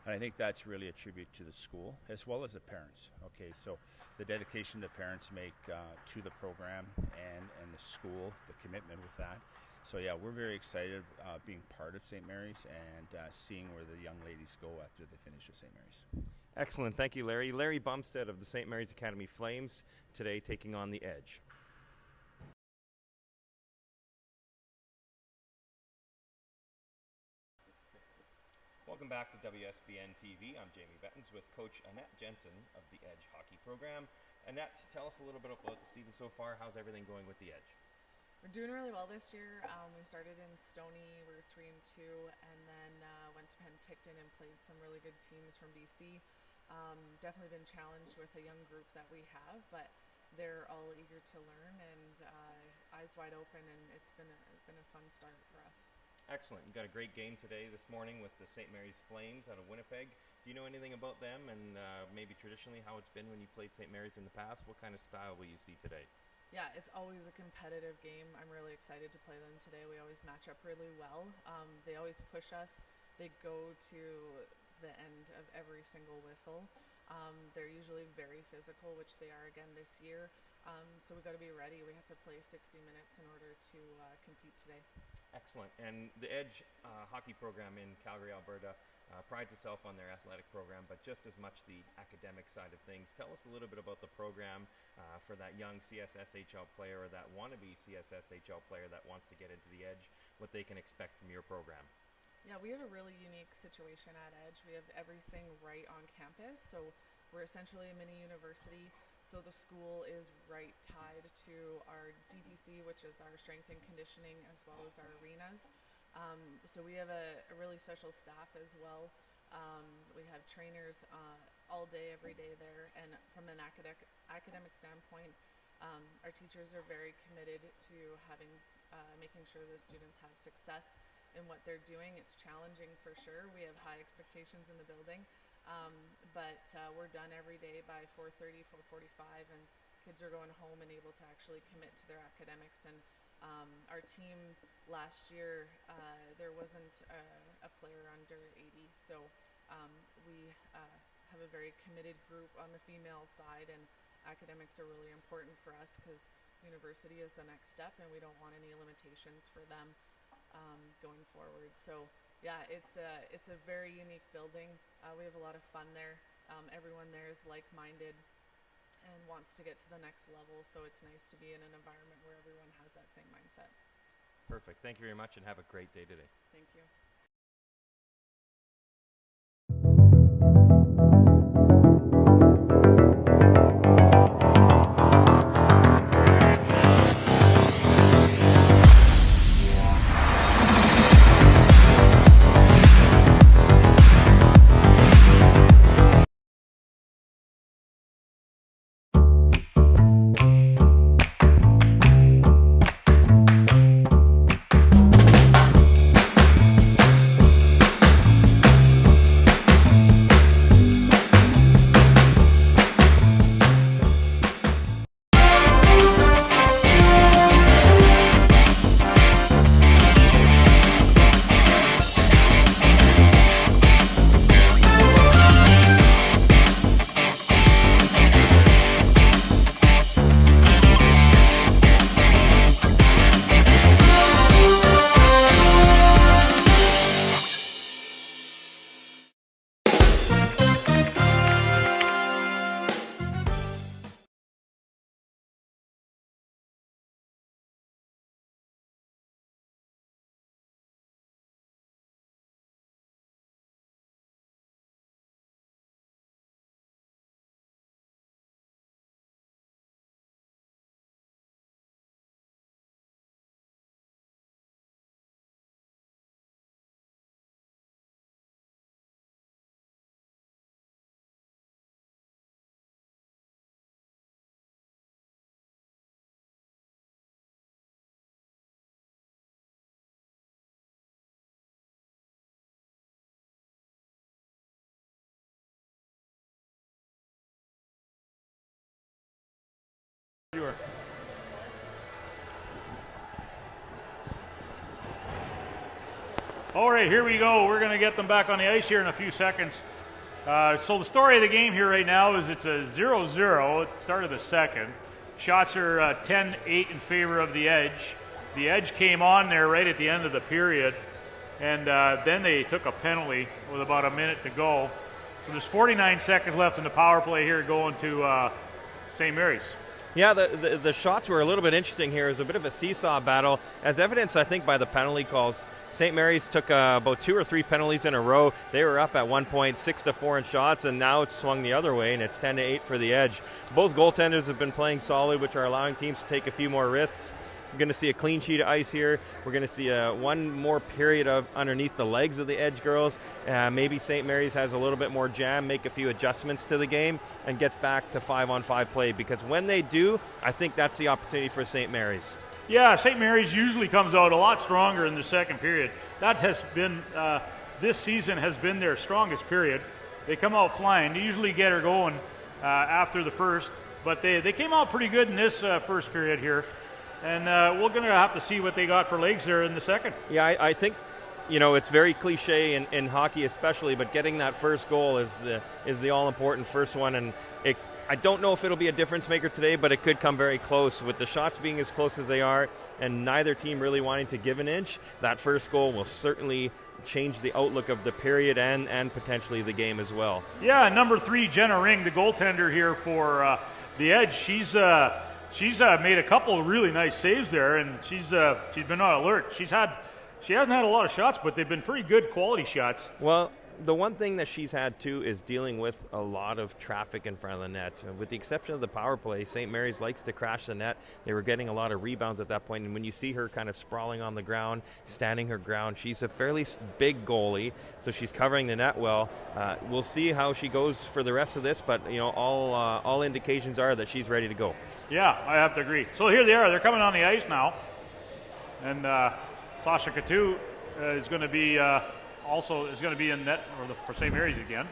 And I think that's really a tribute to the school as well as the parents. Okay, so the dedication the parents make to the program and the school, the commitment with that. So yeah, we're very excited being part of St. Mary's and seeing where the young ladies go after they finish with St. Mary's. Excellent. Thank you, Larry. Larry Bumstead of the St. Mary's Academy Flames today taking on the Edge. Welcome back to WSBN TV. I'm Jamie Bettens with Coach Annette Jensen of the Edge hockey program. Annette, tell us a little bit about the season so far. How's everything going with the Edge? We're doing really well this year. We started in Stoney, we were 3-2, and then went to Penticton and played some really good teams from BC. Definitely been challenged with a young group that we have, but they're all eager to learn and eyes wide open, and it's been a fun start for us. Excellent. You got a great game today this morning with the St. Mary's Flames out of Winnipeg. Do you know anything about them and maybe traditionally how it's been when you played St. Mary's in the past? What kind of style will you see today? Yeah, it's always a competitive game. I'm really excited to play them today. We always match up really well. They always push us. They go to the end of every single whistle. They're usually very physical, which they are again this year. So we've got to be ready. We have to play 60 minutes in order to compete today. Excellent. And the Edge hockey program in Calgary, Alberta prides itself on their athletic program, but just as much the academic side of things. Tell us a little bit about the program for that young CSSHL player or that wannabe CSSHL player that wants to get into the Edge, what they can expect from your program. Yeah, we have a really unique situation at Edge. We have everything right on campus, so we're essentially a mini university. So the school is right tied to our DPC, which is our strength and conditioning, as well as our arenas. So we have a really special staff as well. We have trainers all day, every day there. And from an academic standpoint, our teachers are very committed to making sure the students have success in what they're doing. It's challenging for sure. We have high expectations in the building. But we're done every day by 4:30, 4:45, and kids are going home and able to actually commit to their academics. And our team last year, there wasn't a player under 80, so we have a very committed group on the female side, and academics are really important for us because university is the next step, and we don't want any limitations for them going forward. So yeah, it's a very unique building. We have a lot of fun there. Everyone there is like-minded and wants to get to the next level, so it's nice to be in an environment where everyone has that same mindset. Perfect. Thank you very much, and have a great day today. Thank you. All right, here we go. We're going to get them back on the ice here in a few seconds. So the story of the game here right now is it's a 0-0 at the start of the second. Shots are 10-8 in favor of the Edge. The Edge came on there right at the end of the period, and then they took a penalty with about a minute to go. So there's 49 seconds left in the power play here going to St. Mary's. Yeah, the shots were a little bit interesting here. It was a bit of a seesaw battle, as evidenced, I think, by the penalty calls. St. Mary's took about 2 or 3 penalties in a row. They were up at one point 6-4 in shots, and now it's swung the other way, and it's 10-8 for the Edge. Both goaltenders have been playing solid, which are allowing teams to take a few more risks. We're going to see a clean sheet of ice here. We're going to see one more period of underneath the legs of the Edge girls. Maybe St. Mary's has a little bit more jam, make a few adjustments to the game, and gets back to 5-on-5 play. Because when they do, I think that's the opportunity for St. Mary's. Yeah, St. Mary's usually comes out a lot stronger in the second period. That has been, this season has been their strongest period. They come out flying. They usually get her going after the first, but they came out pretty good in this first period here. And we're going to have to see what they got for legs there in the second. Yeah, I think, it's very cliche in hockey especially, but getting that first goal is the all-important first one. And I don't know if it'll be a difference maker today, but it could come very close. With the shots being as close as they are and neither team really wanting to give an inch, that first goal will certainly change the outlook of the period and potentially the game as well. Yeah, number 3, Jenna Ring, the goaltender here for the Edge. She's made a couple of really nice saves there, and she's been on alert. She hasn't had a lot of shots, but they've been pretty good quality shots. Well, the one thing that she's had too is dealing with a lot of traffic in front of the net. With the exception of the power play, St. Mary's likes to crash the net. They were getting a lot of rebounds at that point, and when you see her kind of sprawling on the ground, standing her ground, she's a fairly big goalie, so she's covering the net well. We'll see how she goes for the rest of this, but all indications are that she's ready to go. Yeah, I have to agree. So here they are. They're coming on the ice now, and Sasha Couture is going to be in net for St. Mary's again.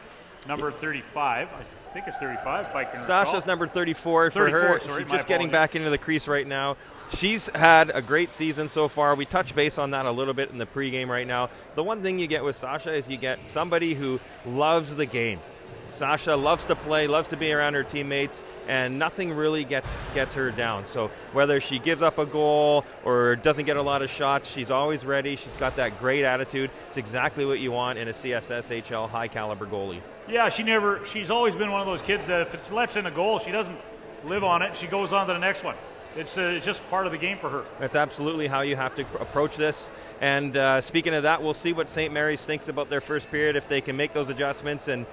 Number 35. I think it's 35. If I can Sasha's recall. number 34 for her. Sorry, She's just getting back into the crease right now. She's had a great season so far. We touched base on that a little bit in the pregame right now. The one thing you get with Sasha is you get somebody who loves the game. Sasha loves to play, loves to be around her teammates, and nothing really gets her down. So whether she gives up a goal or doesn't get a lot of shots, she's always ready. She's got that great attitude. It's exactly what you want in a CSSHL high-caliber goalie. Yeah, she's always been one of those kids that if it lets in a goal, she doesn't live on it. She goes on to the next one. It's just part of the game for her. That's absolutely how you have to approach this. And speaking of that, we'll see what St. Mary's thinks about their first period, if they can make those adjustments and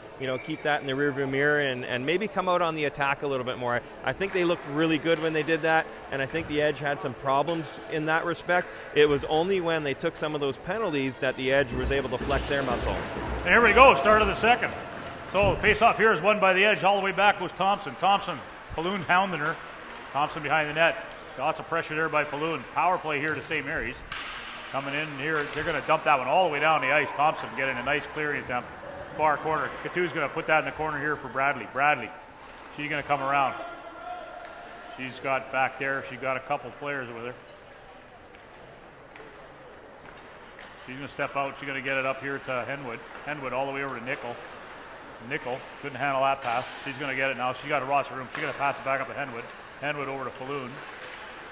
keep that in the rearview mirror and maybe come out on the attack a little bit more. I think they looked really good when they did that, and I think the Edge had some problems in that respect. It was only when they took some of those penalties that the Edge was able to flex their muscle. And here we go, start of the second. So face-off here is won by the Edge. All the way back was Thompson. Falloon hounding her. Thompson behind the net. Lots of pressure there by Falloon. Power play here to St. Mary's. Coming in here, they're going to dump that one all the way down the ice. Thompson getting a nice clearing attempt. Far corner. Couture's going to put that in the corner here for Bradley. She's going to come around. She's got back there. She's got a couple players with her. She's going to step out. She's going to get it up here to Henwood. Henwood all the way over to Nickel. Nickel couldn't handle that pass. She's going to get it now. She got a roster room. She's going to pass it back up to Henwood. Henwood over to Falloon.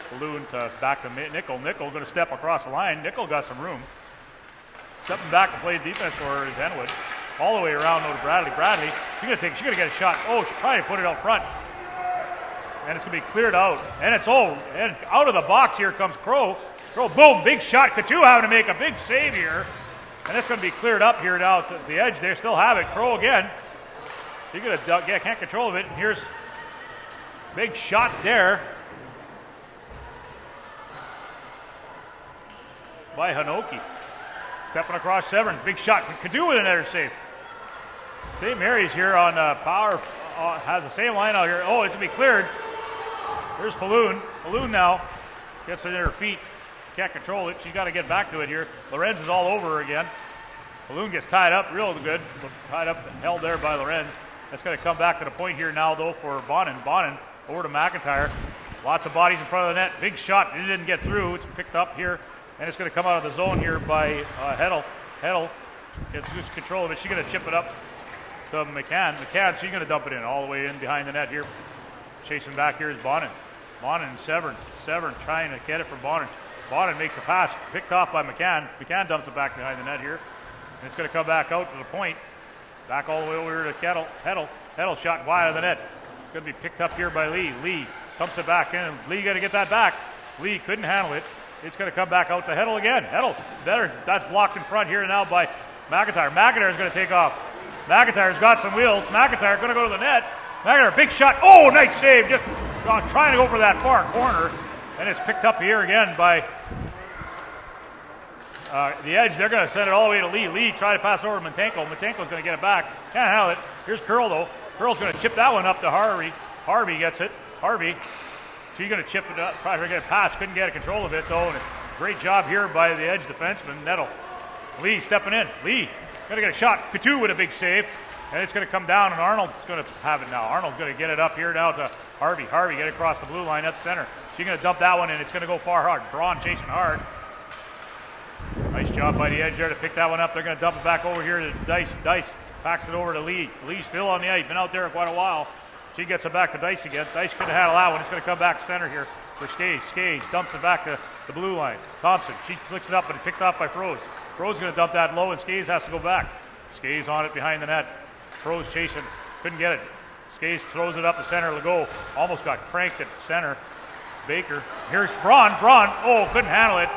Falloon back to Nickel. Nickel going to step across the line. Nickel got some room. Stepping back to play defense for her is Henwood. All the way around over to Bradley. She's going to get a shot. Oh, she probably put it out front. And it's going to be cleared out. And it's and out of the box here comes Crow. Boom, big shot. Couture having to make a big save here. And it's going to be cleared up here now to the Edge. They still have it. Crow again. She's going to can't control of it. And here's big shot there by Hanoki. Stepping across Severn. Big shot. Couture with another save. St. Mary's here on power has the same line out here. Oh, it's going to be cleared. Here's Falloon. Falloon now gets it in her feet. Can't control it. She's got to get back to it here. Lorenz is all over her again. Falloon gets tied up real good. Tied up and held there by Lorenz. That's going to come back to the point here now, though, for Bonin. Bonin over to McIntyre. Lots of bodies in front of the net. Big shot. It didn't get through. It's picked up here. And it's going to come out of the zone here by Heddle. Heddle gets control of it. She's going to chip it up to McCann. McCann, she's going to dump it in all the way in behind the net here. Chasing back here is Bonin. Bonin and Severn. Severn trying to get it for Bonin. Bonin makes a pass. Picked off by McCann. McCann dumps it back behind the net here. And it's going to come back out to the point. Back all the way over here to Kettle. Heddle shot wide of the net. It's going to be picked up here by Lee. Lee dumps it back in. Lee got to get that back. Lee couldn't handle it. It's going to come back out to Heddle again. Heddle, better. That's blocked in front here now by McIntyre. McIntyre's going to take off. McIntyre's got some wheels. McIntyre going to go to the net. McIntyre, big shot. Oh, nice save. Just trying to go for that far corner. And it's picked up here again by the Edge. They're going to send it all the way to Lee. Lee try to pass over to Matenko. Matenko's going to get it back. Can't handle it. Here's Curl, though. Curl's going to chip that one up to Harvey. Harvey gets it. Harvey. She's going to chip it up. Probably going to pass. Couldn't get a control of it, though. And a great job here by the Edge defenseman, Nettle. Lee stepping in. Lee going to get a shot. Couture with a big save. And it's going to come down, and Arnold's going to have it now. Arnold's going to get it up here now to Harvey. Harvey get across the blue line at center. She's going to dump that one, and it's going to go far hard. Braun chasing hard. Nice job by the Edge there to pick that one up. They're going to dump it back over here to Dice. Dice packs it over to Lee. Lee still on the ice. Been out there quite a while. She gets it back to Dice again. Dice couldn't handle that one. It's going to come back center here for Skays. Skays dumps it back to the blue line. Thompson, she flicks it up, but it's picked off by Froze. Froze going to dump that low, and Skays has to go back. Skays on it behind the net. Froze chasing. Couldn't get it. Skays throws it up the center. Legault almost got cranked at center. Baker. Here's Braun. Braun. Oh, couldn't handle it.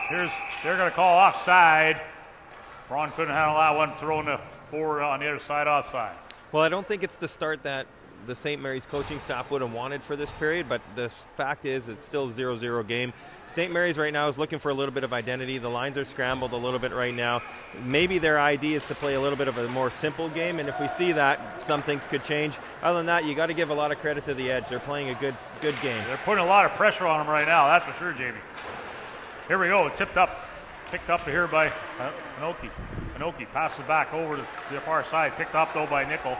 They're going to call offside. Braun couldn't handle that one. Throwing the forward on the other side offside. Well, I don't think it's the start that the St. Mary's coaching staff would have wanted for this period, but the fact is it's still 0-0 game. St. Mary's right now is looking for a little bit of identity. The lines are scrambled a little bit right now. Maybe their idea is to play a little bit of a more simple game, and if we see that, some things could change. Other than that, you got to give a lot of credit to the Edge. They're playing a good game. They're putting a lot of pressure on them right now, that's for sure, Jamie. Here we go, tipped up. Picked up here by Inoki. Inoki passes back over to the far side. Picked up, though, by Nickel.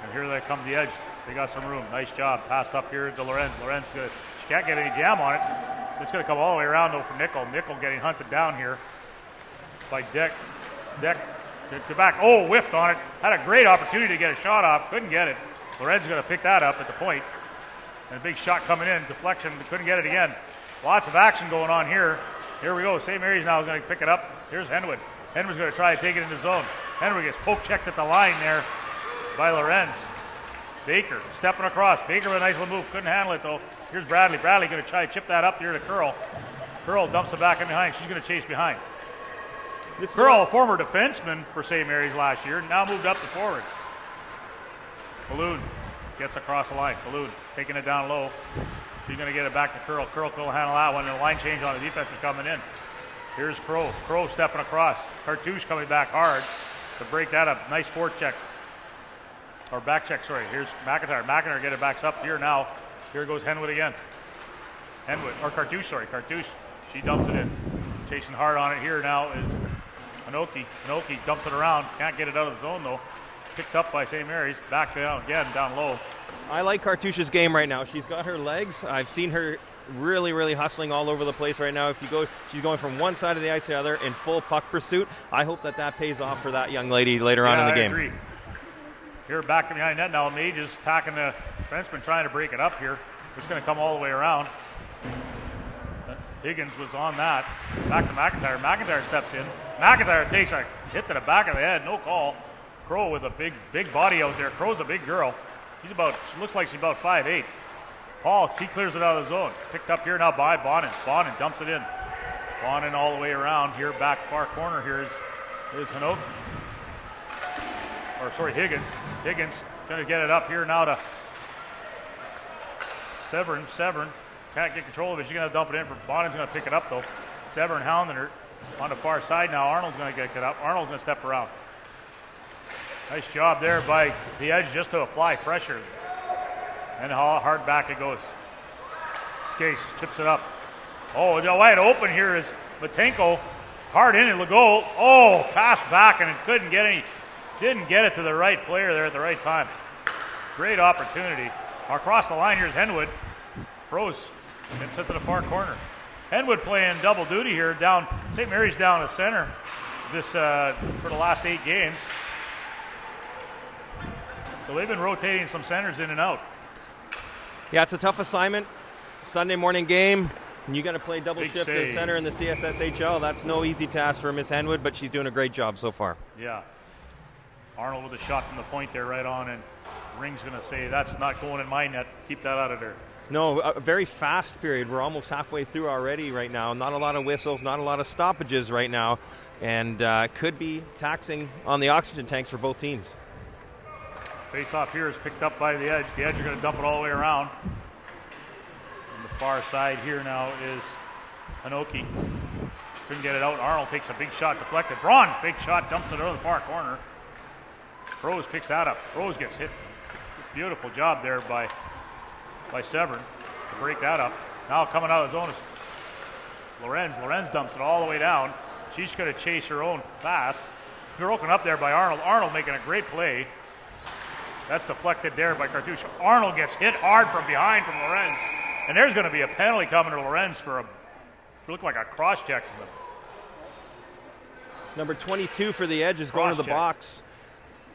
And here they come the Edge. They got some room. Nice job. Passed up here to Lorenz. Lorenz, she can't get any jam on it. It's going to come all the way around, though, for Nickel. Nickel getting hunted down here by Deck. Deck to back. Oh, whiffed on it. Had a great opportunity to get a shot off. Couldn't get it. Lorenz is going to pick that up at the point. And a big shot coming in. Deflection. Couldn't get it again. Lots of action going on here. Here we go. St. Mary's now going to pick it up. Here's Henwood. Henwood's going to try to take it in the zone. Henwood gets poke checked at the line there by Lorenz. Baker stepping across. Baker with a nice little move. Couldn't handle it, though. Here's Bradley. Bradley going to try to chip that up here to Curl. Curl dumps it back in behind. She's going to chase behind. Curl, a former defenseman for St. Mary's last year, now moved up to forward. Balloon gets across the line. Balloon taking it down low. She's going to get it back to Curl. Curl couldn't handle that one. The line change on the defense is coming in. Here's Crow. Crow stepping across. Cartouche coming back hard to break that up. Nice forward check. Or back check, sorry. Here's McIntyre. McIntyre get it back up here now. Here goes Henwood again. Henwood, or Cartouche, sorry. Cartouche. She dumps it in. Chasing hard on it here now is Inoki. Inoki dumps it around. Can't get it out of the zone, though. It's picked up by St. Mary's. Back down again, down low. I like Cartouche's game right now. She's got her legs. I've seen her really hustling all over the place right now. She's going from one side of the ice to the other in full puck pursuit. I hope that pays off for that young lady later on in the game. I agree. Here back behind net now. Mage is attacking the defenseman, trying to break it up here. It's going to come all the way around. Higgins was on that. Back to McIntyre. McIntyre steps in. McIntyre takes a hit to the back of the head. No call. Crow with a big body out there. Crow's a big girl. She looks like she's about 5'8". Paul, she clears it out of the zone. Picked up here now by Bonin. Bonin dumps it in. Bonin all the way around here. Back far corner here is Hanoke. Or sorry, Higgins. Higgins going to get it up here now to Severn. Severn can't get control of it. She's going to dump it in for Bonin's going to pick it up though. Severn hounding her on the far side now. Arnold's going to get it up. Arnold's going to step around. Nice job there by the Edge just to apply pressure. And hard back it goes. Skase chips it up. Oh, wide open here is Matenko. Hard in it, Legault. Oh, pass back and it didn't get it to the right player there at the right time. Great opportunity. Across the line, here's Henwood. Froze. Gets it to the far corner. Henwood playing double duty here. Down, St. Mary's down the center this for the last 8 games. So they've been rotating some centers in and out. Yeah, it's a tough assignment. Sunday morning game, and you got to play double Big shift save. at center in the CSSHL. That's no easy task for Miss Henwood, but she's doing a great job so far. Yeah. Arnold with a shot from the point there right on, and Ring's going to say, that's not going in my net. Keep that out of there. No, a very fast period. We're almost halfway through already right now. Not a lot of whistles, not a lot of stoppages right now, and could be taxing on the oxygen tanks for both teams. Face-off here is picked up by the Edge. The Edge are going to dump it all the way around. On the far side here now is Hanoki. Couldn't get it out. Arnold takes a big shot, deflected. Braun, big shot, dumps it out of the far corner. Rose picks that up. Rose gets hit. Beautiful job there by Severn to break that up. Now coming out of his own is Lorenz. Lorenz dumps it all the way down. She's going to chase her own pass. Broken up there by Arnold. Arnold making a great play. That's deflected there by Cartouche. Arnold gets hit hard from behind from Lorenz. And there's going to be a penalty coming to Lorenz for look like a cross-check. Number 22 for the Edge is going to the box.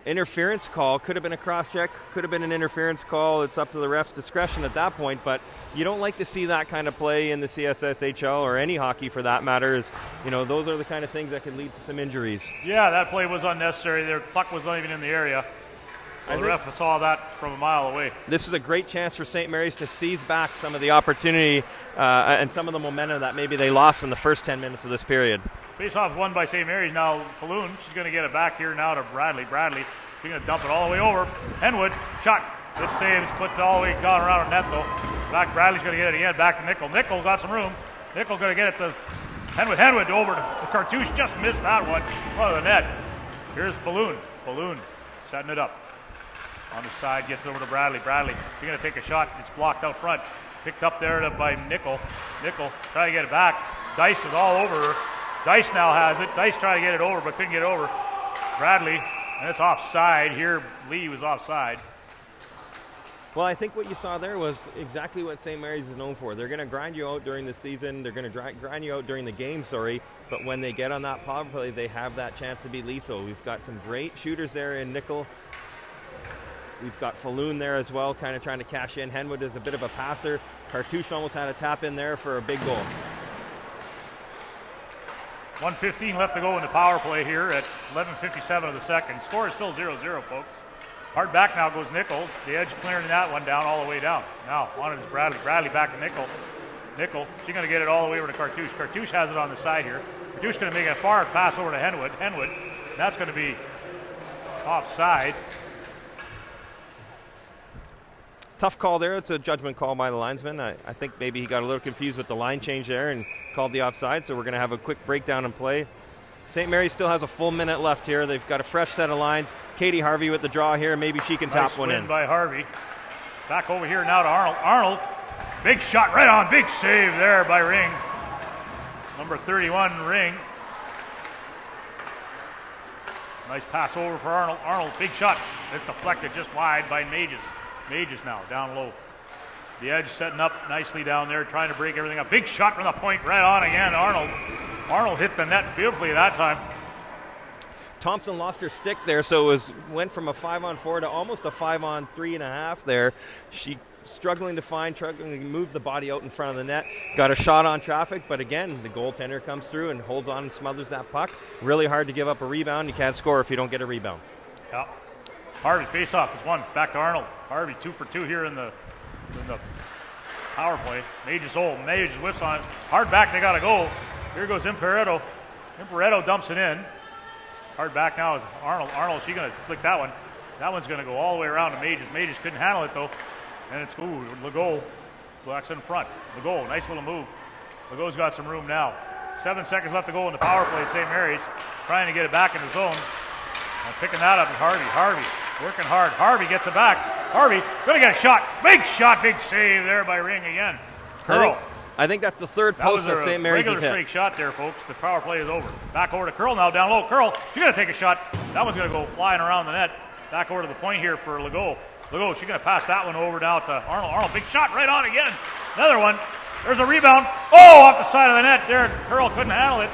Interference call. Could have been a cross-check. Could have been an interference call. It's up to the ref's discretion at that point. But you don't like to see that kind of play in the CSSHL or any hockey for that matter. Those are the kind of things that can lead to some injuries. Yeah, that play was unnecessary. Their puck was not even in the area. So the ref saw that from a mile away. This is a great chance for St. Mary's to seize back some of the opportunity and some of the momentum that maybe they lost in the first 10 minutes of this period. Face-off won by St. Mary's. Now Falloon, she's going to get it back here now to Bradley. Bradley, she's going to dump it all the way over. Henwood, shot. This save is put all the way gone around the net though. Back, Bradley's going to get it again. Back to Nickel. Nickel got some room. Nickel going to get it to Henwood. Henwood over to Cartouche. Just missed that one in front of the net. Here's Falloon. Falloon setting it up. On the side, gets it over to Bradley. Bradley, he's going to take a shot. It's blocked out front. Picked up there by Nickel. Nickel, try to get it back. Dice is all over her. Dice now has it. Dice tried to get it over, but couldn't get it over. Bradley, and it's offside. Here, Lee was offside. Well, I think what you saw there was exactly what St. Mary's is known for. They're going to grind you out during the season. They're going to grind you out during the game, But when they get on that power play, they have that chance to be lethal. We've got some great shooters there in Nickel. We've got Falloon there as well, kind of trying to cash in. Henwood is a bit of a passer. Cartouche almost had a tap in there for a big goal. 1:15 left to go in the power play here at 11:57 of the second. Score is still 0-0, folks. Hard back now goes Nickel. The Edge clearing that one down all the way down. Now on it is Bradley. Bradley back to Nickel. Nickel, she's going to get it all the way over to Cartouche. Cartouche has it on the side here. Cartouche going to make a far pass over to Henwood. Henwood, that's going to be offside. Tough call there. It's a judgment call by the linesman. I think maybe he got a little confused with the line change there and called the offside, so we're going to have a quick breakdown and play. St. Mary's still has a full minute left here. They've got a fresh set of lines. Katie Harvey with the draw here. Maybe she can tap one in. By Harvey. Back over here now to Arnold. Arnold, big shot right on. Big save there by Ring. Number 31, Ring. Nice pass over for Arnold. Arnold, big shot. It's deflected just wide by Mages. Mages now, down low. The Edge setting up nicely down there, trying to break everything up. Big shot from the point, right on again, Arnold. Arnold hit the net beautifully that time. Thompson lost her stick there, so it went from a 5-on-4 to almost a 5-on-3.5 there. She struggling to move the body out in front of the net. Got a shot on traffic, but again, the goaltender comes through and holds on and smothers that puck. Really hard to give up a rebound. You can't score if you don't get a rebound. Yeah. Harvey, face off. It's one. Back to Arnold. Harvey 2 for 2 here in the power play. Mages whiffs on it. Hard back, they got to go. Here goes Imparetto. Imparetto dumps it in. Hard back now is Arnold. Arnold, she's going to flick that one. That one's going to go all the way around to Mages. Mages couldn't handle it though. And it's Legault. Blacks in front. Legault, nice little move. Legault's got some room now. 7 seconds left to go in the power play. St. Mary's trying to get it back in the zone. And picking that up is Harvey. Harvey working hard. Harvey gets it back. Harvey going to get a shot. Big shot. Big save there by Ring again. Curl. I think that's the third post that St. Mary's has hit. Regular straight shot there, folks. The power play is over. Back over to Curl now, down low. Curl, she's going to take a shot. That one's going to go flying around the net. Back over to the point here for Legault. Legault, she's going to pass that one over now to Arnold. Arnold, big shot right on again. Another one. There's a rebound. Oh, off the side of the net there. Curl couldn't handle it.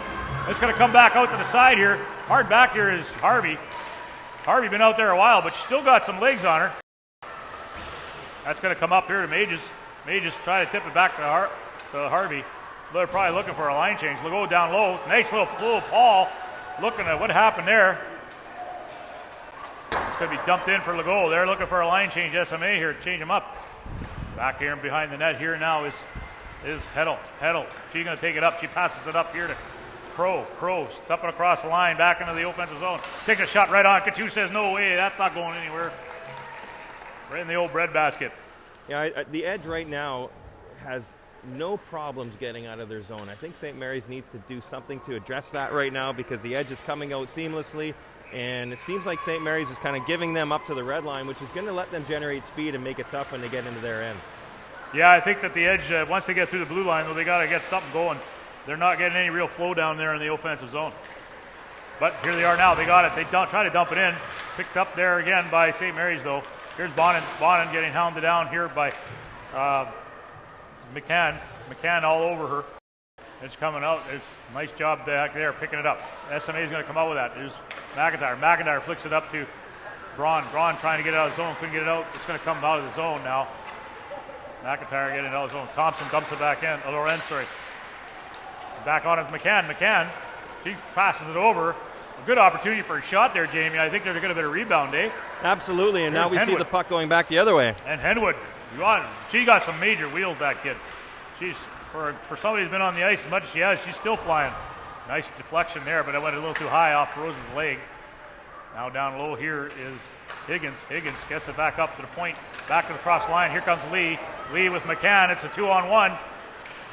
It's going to come back out to the side here. Hard back here is Harvey. Harvey been out there a while, but she's still got some legs on her. That's going to come up here to Mages. Mages try to tip it back to Harvey. They're probably looking for a line change. Legault down low. Nice little Paul looking at what happened there. It's going to be dumped in for Legault. They're looking for a line change. SMA here to change him up. Back here and behind the net here now is Heddle. She's going to take it up. She passes it up here to Crow. Stepping across the line back into the offensive zone. Takes a shot right on. Couture says, no way, that's not going anywhere. Right in the old breadbasket. Yeah, the Edge right now has no problems getting out of their zone. I think St. Mary's needs to do something to address that right now because the Edge is coming out seamlessly, and it seems like St. Mary's is kind of giving them up to the red line, which is going to let them generate speed and make it tough when they get into their end. Yeah, I think that the Edge, once they get through the blue line, though, they got to get something going. They're not getting any real flow down there in the offensive zone. But here they are now. They got it. They try to dump it in. Picked up there again by St. Mary's, though. Here's Bonin getting hounded down here by McCann. McCann all over her. It's coming out. It's a nice job back there picking it up. SMA is going to come out with that. There's McIntyre. McIntyre flicks it up to Braun. Braun trying to get it out of the zone. Couldn't get it out. It's going to come out of the zone now. McIntyre getting it out of the zone. Thompson dumps it back in. Lorenz, sorry. Back on it, McCann. McCann, she passes it over. A good opportunity for a shot there, Jamie. I think they're going to get a rebound, eh? Absolutely, and now we see the puck going back the other way. And Henwood, she got some major wheels, that kid. She's, for somebody who's been on the ice as much as she has, she's still flying. Nice deflection there, but it went a little too high off Rose's leg. Now down low here is Higgins. Higgins gets it back up to the point, back to the cross line. Here comes Lee. Lee with McCann. It's a 2-on-1.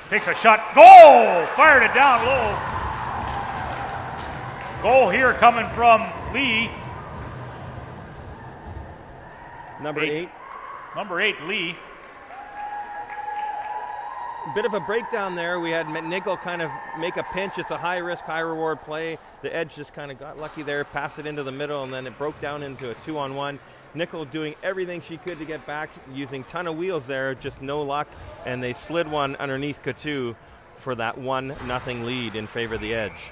Takes a shot. Goal! Fired it down low. Goal here coming from Lee. Number 8. Number 8, Lee. Bit of a breakdown there. We had Nickel kind of make a pinch. It's a high-risk, high-reward play. The Edge just kind of got lucky there, passed it into the middle, and then it broke down into a 2-on-1. Nickel doing everything she could to get back, using a ton of wheels there, just no luck, and they slid one underneath Couture for that 1-0 lead in favor of the Edge.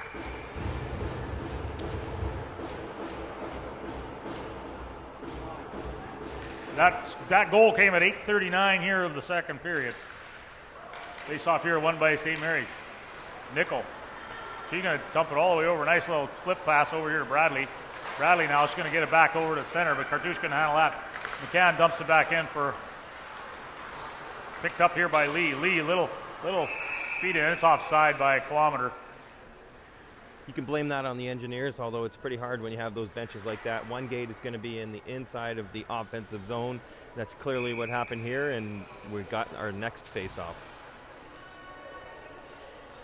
That goal came at 8:39 here of the second period. Face off here, won by St. Mary's. Nickel. She's going to dump it all the way over. Nice little flip pass over here to Bradley. Bradley now is going to get it back over to the center, but Cartouche can handle that. McCann dumps it back in for, picked up here by Lee. Lee, little speed in. It's offside by a kilometer. You can blame that on the engineers, although it's pretty hard when you have those benches like that. One gate is going to be in the inside of the offensive zone. That's clearly what happened here, and we've got our next face-off.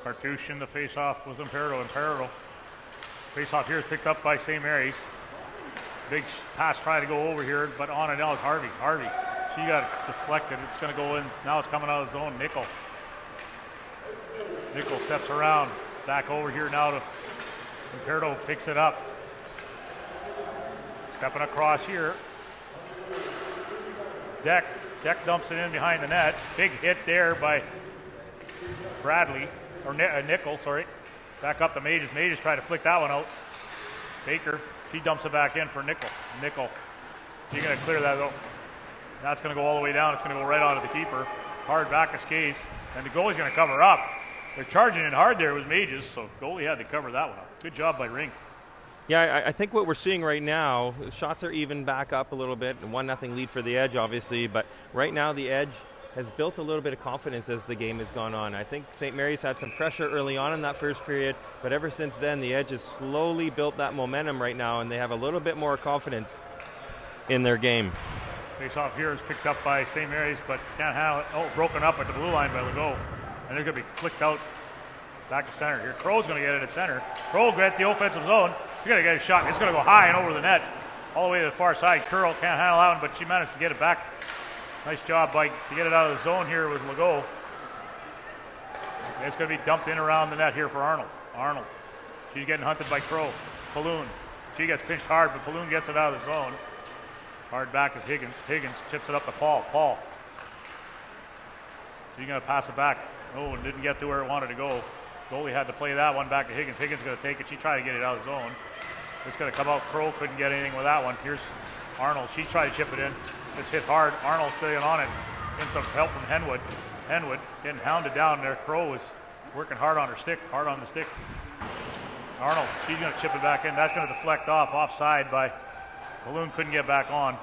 Cartouche in the face-off with Imperial. Face-off here is picked up by St. Mary's. Big pass trying to go over here, but on it now is Harvey. She got deflected. It's going to go in. Now it's coming out of the zone. Nickel steps around. Back over here now to Imperial, picks it up. Stepping across here. Deck dumps it in behind the net. Big hit there by Bradley. Or Nickel, sorry. Back up to Mages. Mages try to flick that one out. Baker, she dumps it back in for Nickel. She's going to clear that out. That's going to go all the way down. It's going to go right onto the keeper. Hard back of Skays. And the goalie's going to cover up. They're charging in hard there with Mages, so goalie had to cover that one up. Good job by Ring. Yeah, I think what we're seeing right now, shots are even back up a little bit. 1-0 lead for the Edge, obviously, but right now the Edge has built a little bit of confidence as the game has gone on. I think St. Mary's had some pressure early on in that first period, but ever since then, the Edge has slowly built that momentum right now, and they have a little bit more confidence in their game. Face-off here is picked up by St. Mary's, but can't handle it. Oh, broken up at the blue line by Legault. And they're going to be flicked out back to center here. Crow's going to get it at center. Crow get the offensive zone. She's going to get a shot. It's going to go high and over the net. All the way to the far side. Curl can't handle that one, but she managed to get it back. Nice job to get it out of the zone here with Legault. It's going to be dumped in around the net here for Arnold. She's getting hunted by Crow. Falloon. She gets pinched hard, but Falloon gets it out of the zone. Hard back is Higgins. Higgins chips it up to Paul. She's going to pass it back. Oh, and didn't get to where it wanted to go. Goalie had to play that one back to Higgins. Higgins going to take it. She tried to get it out of the zone. It's going to come out. Crow couldn't get anything with that one. Here's Arnold. She tried to chip it in. It's hit hard. Arnold staying on it. Getting some help from Henwood. Henwood getting hounded down there. Crow is working hard on the stick. Arnold, she's going to chip it back in. That's going to deflect offside by Balloon couldn't get back on.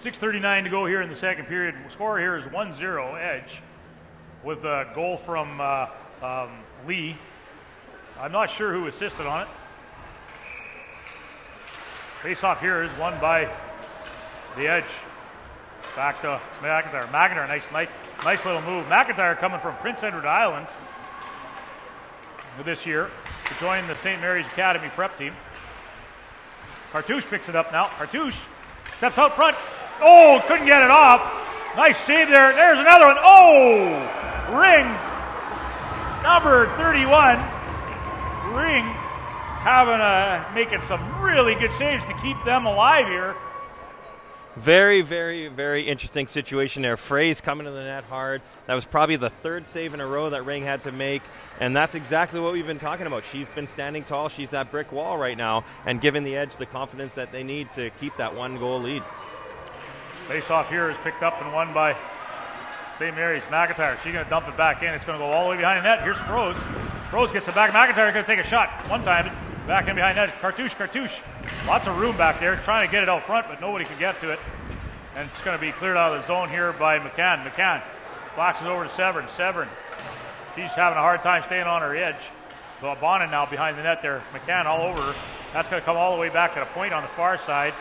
6:39 to go here in the second period. Score here is 1-0 Edge with a goal from Lee. I'm not sure who assisted on it. Face-off here is won by the Edge. Back to McIntyre. McIntyre, nice little move. McIntyre coming from Prince Edward Island this year to join the St. Mary's Academy prep team. Cartouche picks it up now. Cartouche steps out front. Oh, couldn't get it off. Nice save there. There's another one. Oh, Ring, number 31. Ring making some really good saves to keep them alive here. Very, very, very interesting situation there. Frey's coming to the net hard. That was probably the third save in a row that Ring had to make, and that's exactly what we've been talking about. She's been standing tall. She's that brick wall right now and giving the Edge the confidence that they need to keep that 1-goal lead. Face-off here is picked up and won by St. Mary's. McIntyre, she's going to dump it back in. It's going to go all the way behind the net. Here's Froze. Froze gets it back. McIntyre going to take a shot. One time, back in behind net. Cartouche. Lots of room back there. Trying to get it out front, but nobody can get to it. And it's going to be cleared out of the zone here by McCann. McCann flashes over to Severn. Severn, she's having a hard time staying on her edge. But Bonin now behind the net there. McCann all over her. That's going to come all the way back to the point on the far side.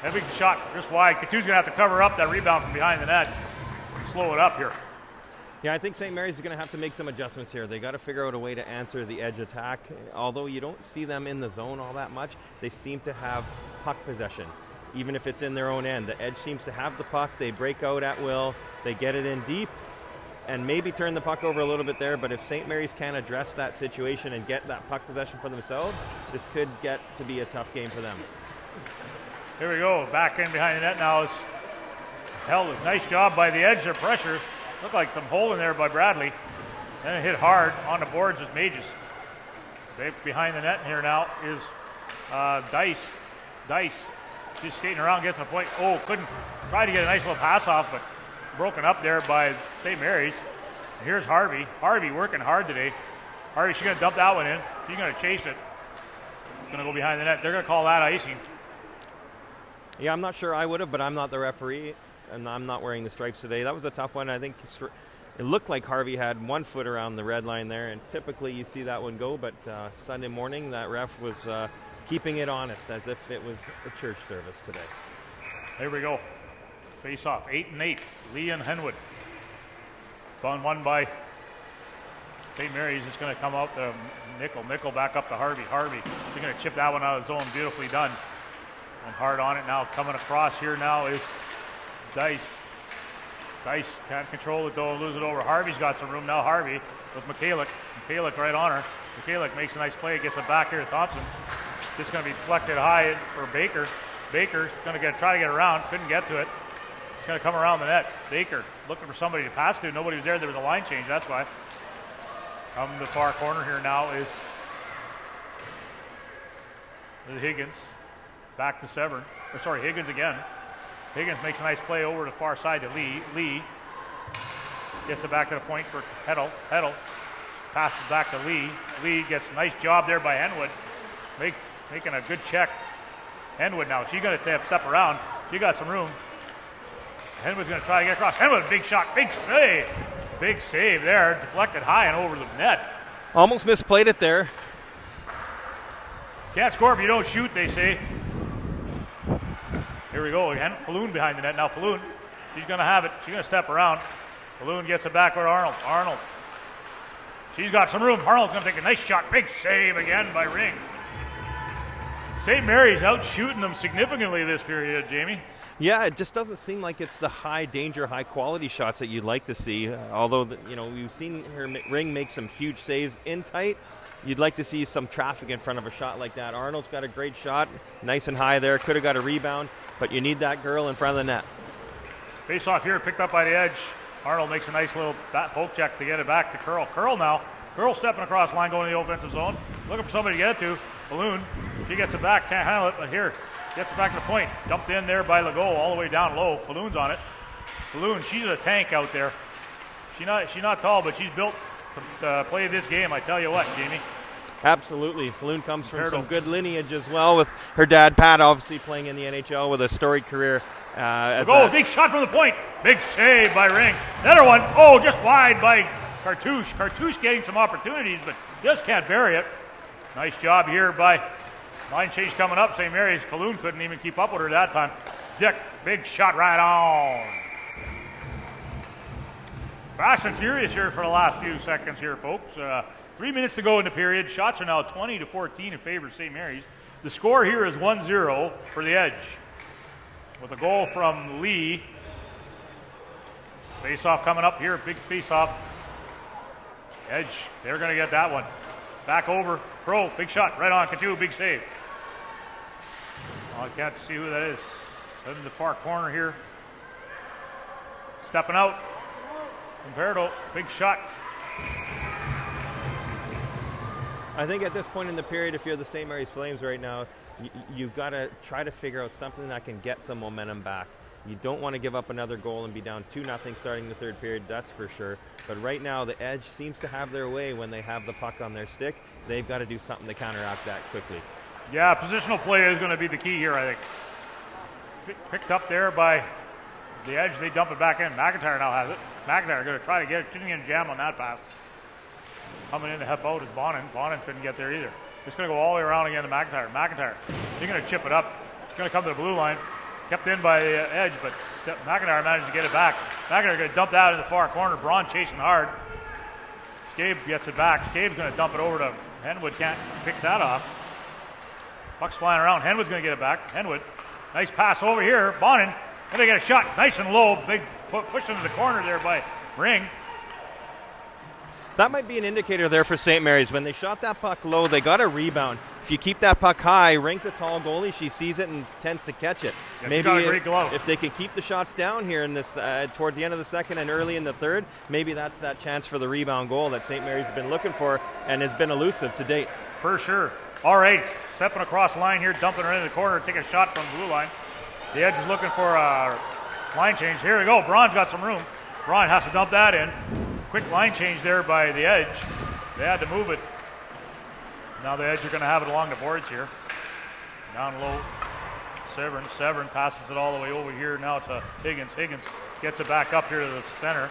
And a big shot just wide. Coutue's going to have to cover up that rebound from behind the net. Slow it up here. Yeah, I think St. Mary's is going to have to make some adjustments here. They got to figure out a way to answer the Edge attack. Although you don't see them in the zone all that much, they seem to have puck possession, even if it's in their own end. The Edge seems to have the puck. They break out at will. They get it in deep and maybe turn the puck over a little bit there. But if St. Mary's can address that situation and get that puck possession for themselves, this could get to be a tough game for them. Here we go. Back in behind the net now is held. Nice job by the Edge. Their pressure. Looked like some hole in there by Bradley. Then it hit hard on the boards with Mages. Behind the net here now is Dice. She's skating around, gets to the point. Oh, couldn't. Tried to get a nice little pass off, but broken up there by St. Mary's. And here's Harvey. Harvey working hard today. Harvey, she's going to dump that one in. She's going to chase it. It's going to go behind the net. They're going to call that icing. Yeah, I'm not sure I would have, but I'm not the referee, and I'm not wearing the stripes today. That was a tough one. I think it looked like Harvey had 1 foot around the red line there, and typically you see that one go, but Sunday morning that ref was keeping it honest as if it was a church service today. Here we go. Face off, 8-8. Lee and Henwood. Won by St. Mary's. It's going to come out to Nickel back up to Harvey. She's going to chip that one out of the zone. Beautifully done. And hard on it now. Coming across here now is Dice. Dice can't control it though. Lose it over. Harvey's got some room now. Harvey with Michalik. Michalik right on her. Michalik makes a nice play. Gets it back here to Thompson. Just going to be deflected high for Baker. Baker's going to try to get around. Couldn't get to it. It's going to come around the net. Baker looking for somebody to pass to. Nobody was there. There was a line change. That's why. Coming to the far corner here now is Higgins. Back to Severn. Higgins again. Higgins makes a nice play over to the far side to Lee. Lee gets it back to the point for Heddle. Heddle passes back to Lee. Lee gets a nice job there by Henwood. Making a good check. Henwood now. She's going to step around. She got some room. Henwood's going to try to get across. Henwood, big shot. Big save. Big save there. Deflected high and over the net. Almost misplayed it there. Can't score if you don't shoot, they say. Here we go. Falloon behind the net. Now Falloon, she's going to have it. She's going to step around. Falloon gets it back with Arnold. Arnold. She's got some room. Arnold's going to take a nice shot. Big save again by Ring. St. Mary's out shooting them significantly this period, Jamie. Yeah, it just doesn't seem like it's the high danger, high quality shots that you'd like to see. Although, we've seen her Ring make some huge saves in tight. You'd like to see some traffic in front of a shot like that. Arnold's got a great shot, nice and high there. Could have got a rebound, but you need that girl in front of the net. Face off here, picked up by the Edge. Arnold makes a nice little poke check to get it back to Curl. Curl now. Curl stepping across line, going to the offensive zone. Looking for somebody to get it to. Balloon. She gets it back. Can't handle it. But here. Gets it back to the point. Dumped in there by Legault all the way down low. Balloon's on it. Balloon, she's a tank out there. She's not tall, but she's built to play this game. I tell you what, Jamie. Absolutely. Falloon comes from some good lineage as well, with her dad, Pat, obviously playing in the NHL with a storied career. Big shot from the point. Big save by Ring. Another one. Oh, just wide by Cartouche. Cartouche getting some opportunities, but just can't bury it. Nice job here by line change coming up. St. Mary's. Falloon couldn't even keep up with her that time. Dick, big shot right on. Fast and furious here for the last few seconds here, folks. 3 minutes to go in the period. Shots are now 20-14 in favor of St. Mary's. The score here is 1-0 for the Edge, with a goal from Lee. Face-off coming up here, big face-off. Edge, they're going to get that one. Back over, Pro, big shot, right on, Couture, big save. Oh, I can't see who that is. In the far corner here. Stepping out. Humberto, big shot. I think at this point in the period, if you're the St. Mary's Flames right now, you've got to try to figure out something that can get some momentum back. You don't want to give up another goal and be down 2-0 starting the third period, that's for sure. But right now, the Edge seems to have their way when they have the puck on their stick. They've got to do something to counteract that quickly. Yeah, positional play is going to be the key here, I think. Picked up there by the Edge. They dump it back in. McIntyre now has it. McIntyre going to try to get it. Shouldn't get a jam on that pass. Coming in to help out is Bonin. Bonin couldn't get there either. Just going to go all the way around again to McIntyre. McIntyre, he's going to chip it up. He's going to come to the blue line. Kept in by the Edge, but McIntyre managed to get it back. McIntyre going to dump that in the far corner. Braun chasing hard. Scabe gets it back. Scabe's going to dump it over to Henwood. Picks that off. Puck's flying around. Henwood's going to get it back. Henwood. Nice pass over here. Bonin. Going to get a shot. Nice and low. Big push into the corner there by Ring. That might be an indicator there for St. Mary's. When they shot that puck low, they got a rebound. If you keep that puck high, Ring's a tall goalie. She sees it and tends to catch it. Yeah, maybe got a great glove. If they can keep the shots down here in this towards the end of the second and early in the third, maybe that's that chance for the rebound goal that St. Mary's has been looking for and has been elusive to date. For sure. All right, stepping across the line here, dumping her into the corner, take a shot from the blue line. The Edge is looking for a line change. Here we go. Braun's got some room. Braun has to dump that in. Quick line change there by the Edge. They had to move it. Now the Edge are going to have it along the boards here. Down low. Severn passes it all the way over here now to Higgins. Higgins gets it back up here to the center.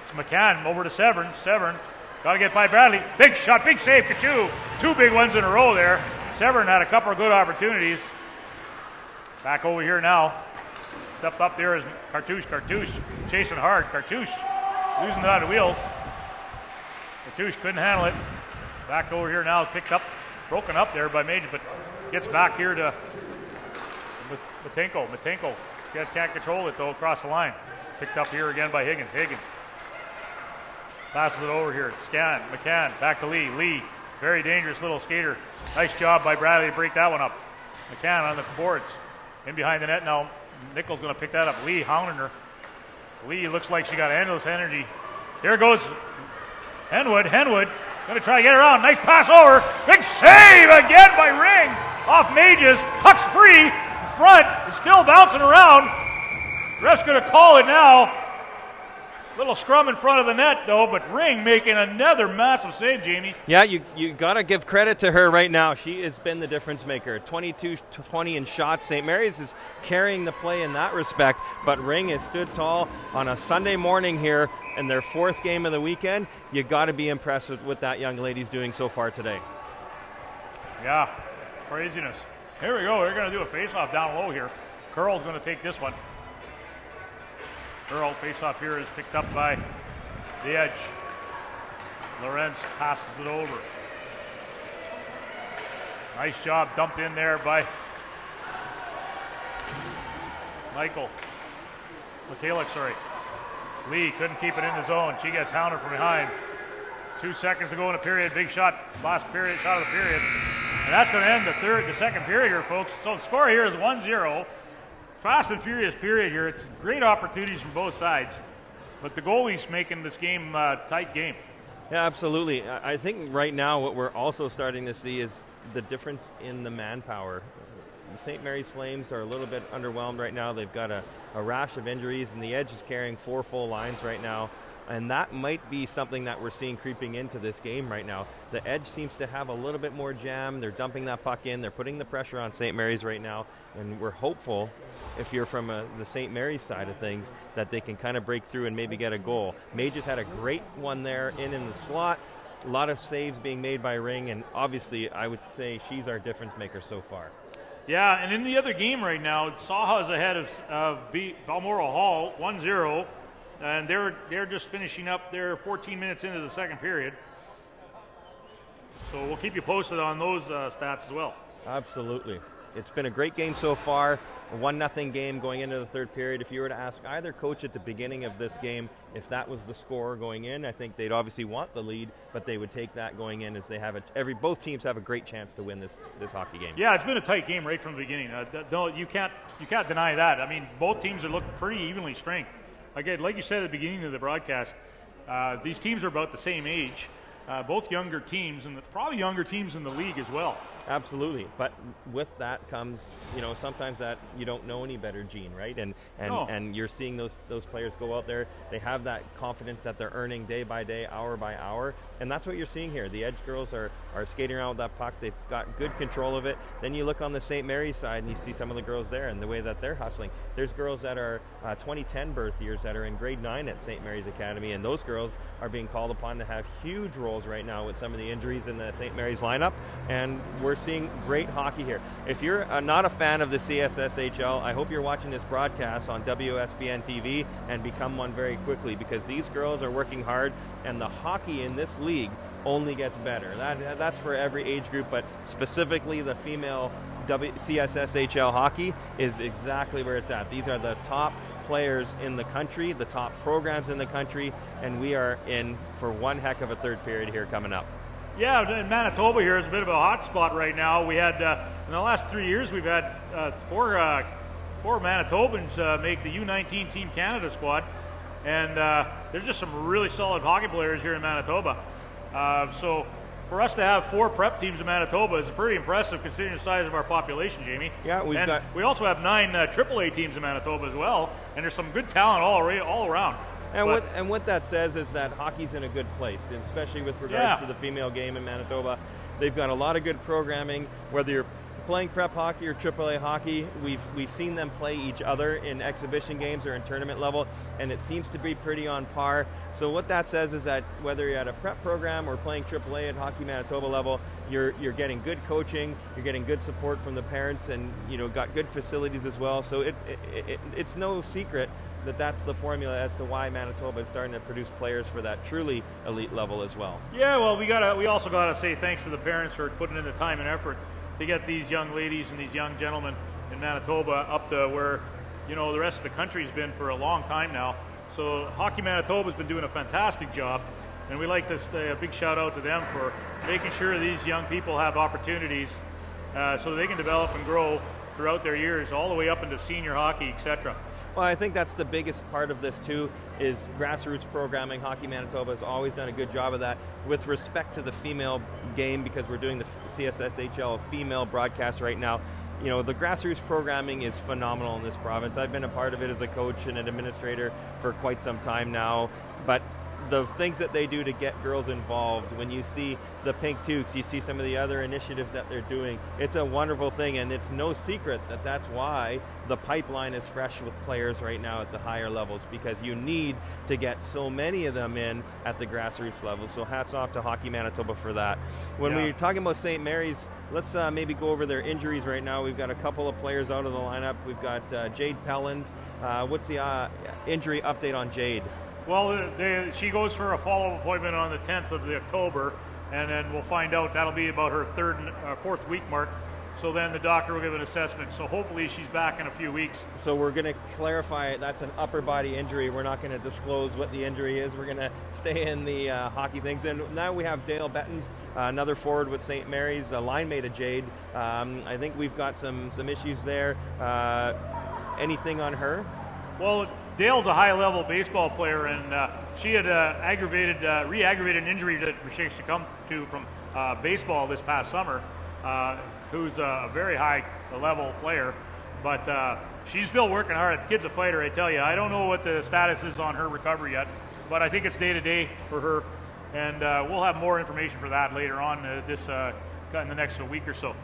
It's McCann over to Severn. Severn got to get by Bradley. Big shot, big save for two big ones in a row there. Severn had a couple of good opportunities. Back over here now. Stepped up there is Cartouche. Cartouche chasing hard. Cartouche losing it out of wheels. Cartouche couldn't handle it. Back over here now, picked up, broken up there by Major, but gets back here to Matenko. Matenko can't control it though across the line. Picked up here again by Higgins. Higgins passes it over here. McCann, back to Lee. Lee, very dangerous little skater. Nice job by Bradley to break that one up. McCann on the boards. In behind the net now. Nichols going to pick that up. Lee hounding her. Lee looks like she got endless energy. There goes Henwood. Henwood going to try to get around. Nice pass over. Big save again by Ring. Off Mages. Puck's free. In front. It's still bouncing around. Ref's going to call it now. Little scrum in front of the net, though, but Ring making another massive save, Jamie. Yeah, you got to give credit to her right now. She has been the difference maker. 22-20 in shots. St. Mary's is carrying the play in that respect, but Ring has stood tall on a Sunday morning here in their fourth game of the weekend. You got to be impressed with what that young lady's doing so far today. Yeah, craziness. Here we go. They're going to do a face-off down low here. Curl's going to take this one. Curl face-off here is picked up by the Edge. Lorenz passes it over. Nice job dumped in there by Michaelic, sorry. Lee couldn't keep it in the zone. She gets hounded from behind. 2 seconds to go in the period. Big shot, last period, shot of the period. And that's going to end the second period here, folks. So the score here is 1-0. Fast and furious period here. It's great opportunities from both sides, but the goalie's making this game a tight game. Yeah, absolutely. I think right now what we're also starting to see is the difference in the manpower. The St. Mary's Flames are a little bit underwhelmed right now. They've got a rash of injuries, and the Edge is carrying 4 full lines right now. And that might be something that we're seeing creeping into this game right now. The Edge seems to have a little bit more jam. They're dumping that puck in. They're putting the pressure on St. Mary's right now. And we're hopeful, if you're from the St. Mary's side of things, that they can kind of break through and maybe get a goal. May just had a great one there in the slot. A lot of saves being made by Ring. And obviously, I would say she's our difference maker so far. Yeah, and in the other game right now, Saha's ahead of Balmoral Hall, 1-0. And they're just finishing up. They're 14 minutes into the second period. So we'll keep you posted on those stats as well. Absolutely. It's been a great game so far. A 1-0 game going into the third period. If you were to ask either coach at the beginning of this game if that was the score going in, I think they'd obviously want the lead, but they would take that going in as they have it. Both teams have a great chance to win this hockey game. Yeah, it's been a tight game right from the beginning. You can't deny that. I mean, both teams are looking pretty evenly strength. Again, like you said at the beginning of the broadcast, these teams are about the same age, both younger teams, and probably younger teams in the league as well. Absolutely, but with that comes, sometimes that you don't know any better, Gene, right? And you're seeing those players go out there. They have that confidence that they're earning day by day, hour by hour, and that's what you're seeing here. The Edge girls are skating around with that puck. They've got good control of it. Then you look on the St. Mary's side, and you see some of the girls there and the way that they're hustling. There's girls that are 2010 birth years that are in grade 9 at St. Mary's Academy, and those girls are being called upon to have huge roles right now with some of the injuries in the St. Mary's lineup, and we're seeing great hockey here. If you're not a fan of the CSSHL, I hope you're watching this broadcast on WSBN TV and become one very quickly, because these girls are working hard, and the hockey in this league only gets better. That's for every age group, but specifically the female CSSHL hockey is exactly where it's at. These are the top players in the country, the top programs in the country, and we are in for one heck of a third period here coming up. Yeah, in Manitoba here is a bit of a hot spot right now. We had, in the last 3 years, we've had four Manitobans make the U19 Team Canada squad. And there's just some really solid hockey players here in Manitoba. So for us to have 4 prep teams in Manitoba is pretty impressive considering the size of our population, Jamie. Yeah, we also have 9 AAA teams in Manitoba as well. And there's some good talent all around. And what that says is that hockey's in a good place, and especially with regards to the female game in Manitoba. They've got a lot of good programming, whether you're playing prep hockey or AAA hockey. We've seen them play each other in exhibition games or in tournament level, and it seems to be pretty on par. So what that says is that whether you're at a prep program or playing AAA at Hockey Manitoba level, you're getting good coaching, you're getting good support from the parents, and got good facilities as well. So it's no secret that's the formula as to why Manitoba is starting to produce players for that truly elite level as well. Yeah, well, we also got to say thanks to the parents for putting in the time and effort to get these young ladies and these young gentlemen in Manitoba up to where the rest of the country's been for a long time now. So Hockey Manitoba's been doing a fantastic job, and we like to say a big shout out to them for making sure these young people have opportunities so they can develop and grow throughout their years, all the way up into senior hockey, etc. Well, I think that's the biggest part of this too, is grassroots programming. Hockey Manitoba has always done a good job of that with respect to the female game, because we're doing the CSSHL female broadcast right now. The grassroots programming is phenomenal in this province. I've been a part of it as a coach and an administrator for quite some time now, but the things that they do to get girls involved, when you see the Pink Toques, you see some of the other initiatives that they're doing, it's a wonderful thing, and it's no secret that that's why the pipeline is fresh with players right now at the higher levels, because you need to get so many of them in at the grassroots level. So hats off to Hockey Manitoba for that. When we're talking about St. Mary's, let's maybe go over their injuries right now. We've got a couple of players out of the lineup. We've got Jade Pelland. What's the injury update on Jade? Well, she goes for a follow-up appointment on the 10th of October, and then we'll find out. That'll be about her 4th week mark. So then the doctor will give an assessment. So hopefully she's back in a few weeks. So we're going to clarify that's an upper body injury. We're not going to disclose what the injury is. We're going to stay in the hockey things. And now we have Dale Bettens, another forward with St. Mary's, a line mate of Jade. I think we've got some issues there. Anything on her? Well, Dale's a high-level baseball player, and she had re-aggravated an injury that she come to from baseball this past summer, who's a very high-level player. But she's still working hard. The kid's a fighter, I tell you. I don't know what the status is on her recovery yet, but I think it's day to day for her, and we'll have more information for that later on in the next week or so.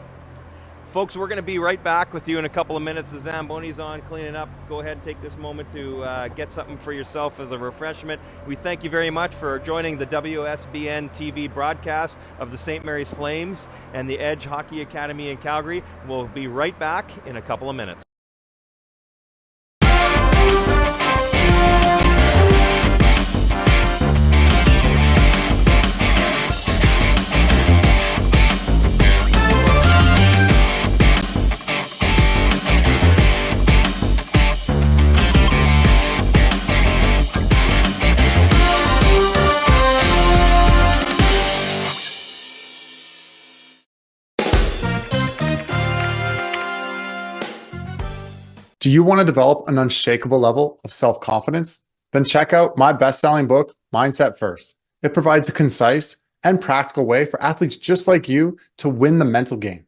Folks, we're going to be right back with you in a couple of minutes. The Zamboni's on cleaning up. Go ahead and take this moment to get something for yourself as a refreshment. We thank you very much for joining the WSBN TV broadcast of the St. Mary's Flames and the Edge Hockey Academy in Calgary. We'll be right back in a couple of minutes. Do you want to develop an unshakable level of self-confidence? Then check out my best-selling book, Mindset First. It provides a concise and practical way for athletes just like you to win the mental game.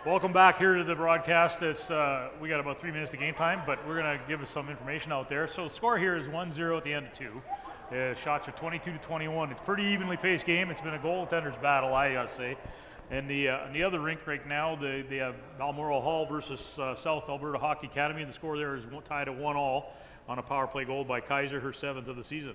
Welcome back here to the broadcast. It's we got about 3 minutes to game time, but we're going to give us some information out there. So the score here is 1-0 at the end of 2. Shots are 22-21. It's a pretty evenly paced game. It's been a goaltender's battle, I gotta say. And the other rink right now, they have Balmoral Hall versus South Alberta Hockey Academy. The score there is tied at 1-1 on a power play goal by Kaiser, her 7th of the season.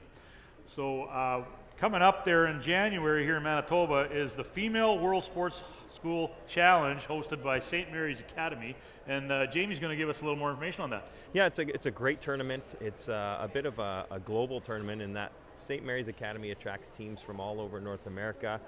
So coming up there in January here in Manitoba is the Female World Sports School Challenge hosted by St. Mary's Academy, and Jamie's going to give us a little more information on that. Yeah, it's a great tournament. It's a bit of a global tournament in that St. Mary's Academy attracts teams from all over North America.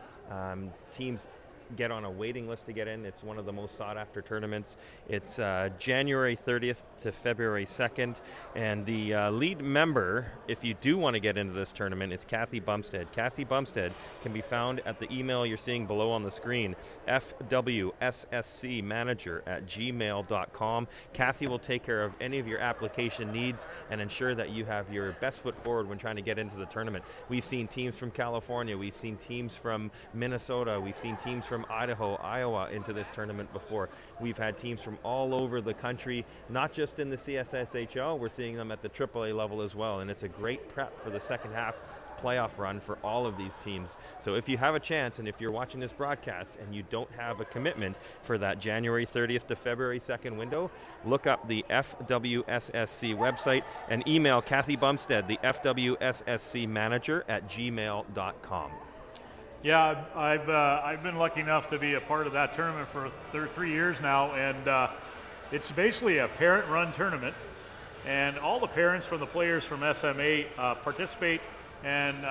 Teams get on a waiting list to get in. It's one of the most sought after tournaments. It's January 30th to February 2nd, and the lead member, if you do want to get into this tournament, is Kathy Bumstead. Kathy Bumstead can be found at the email you're seeing below on the screen, fwsscmanager@gmail.com. Kathy will take care of any of your application needs and ensure that you have your best foot forward when trying to get into the tournament. We've seen teams from California, we've seen teams from Minnesota, we've seen teams from Idaho, Iowa into this tournament before. We've had teams from all over the country, not just in the CSSHL, we're seeing them at the AAA level as well, and it's a great prep for the second half playoff run for all of these teams. So if you have a chance, and if you're watching this broadcast and you don't have a commitment for that January 30th to February 2nd window, look up the FWSSC website and email Kathy Bumstead, the FWSSCmanager@gmail.com. Yeah, I've been lucky enough to be a part of that tournament for 3 years now, and it's basically a parent-run tournament, and all the parents from the players from SMA participate and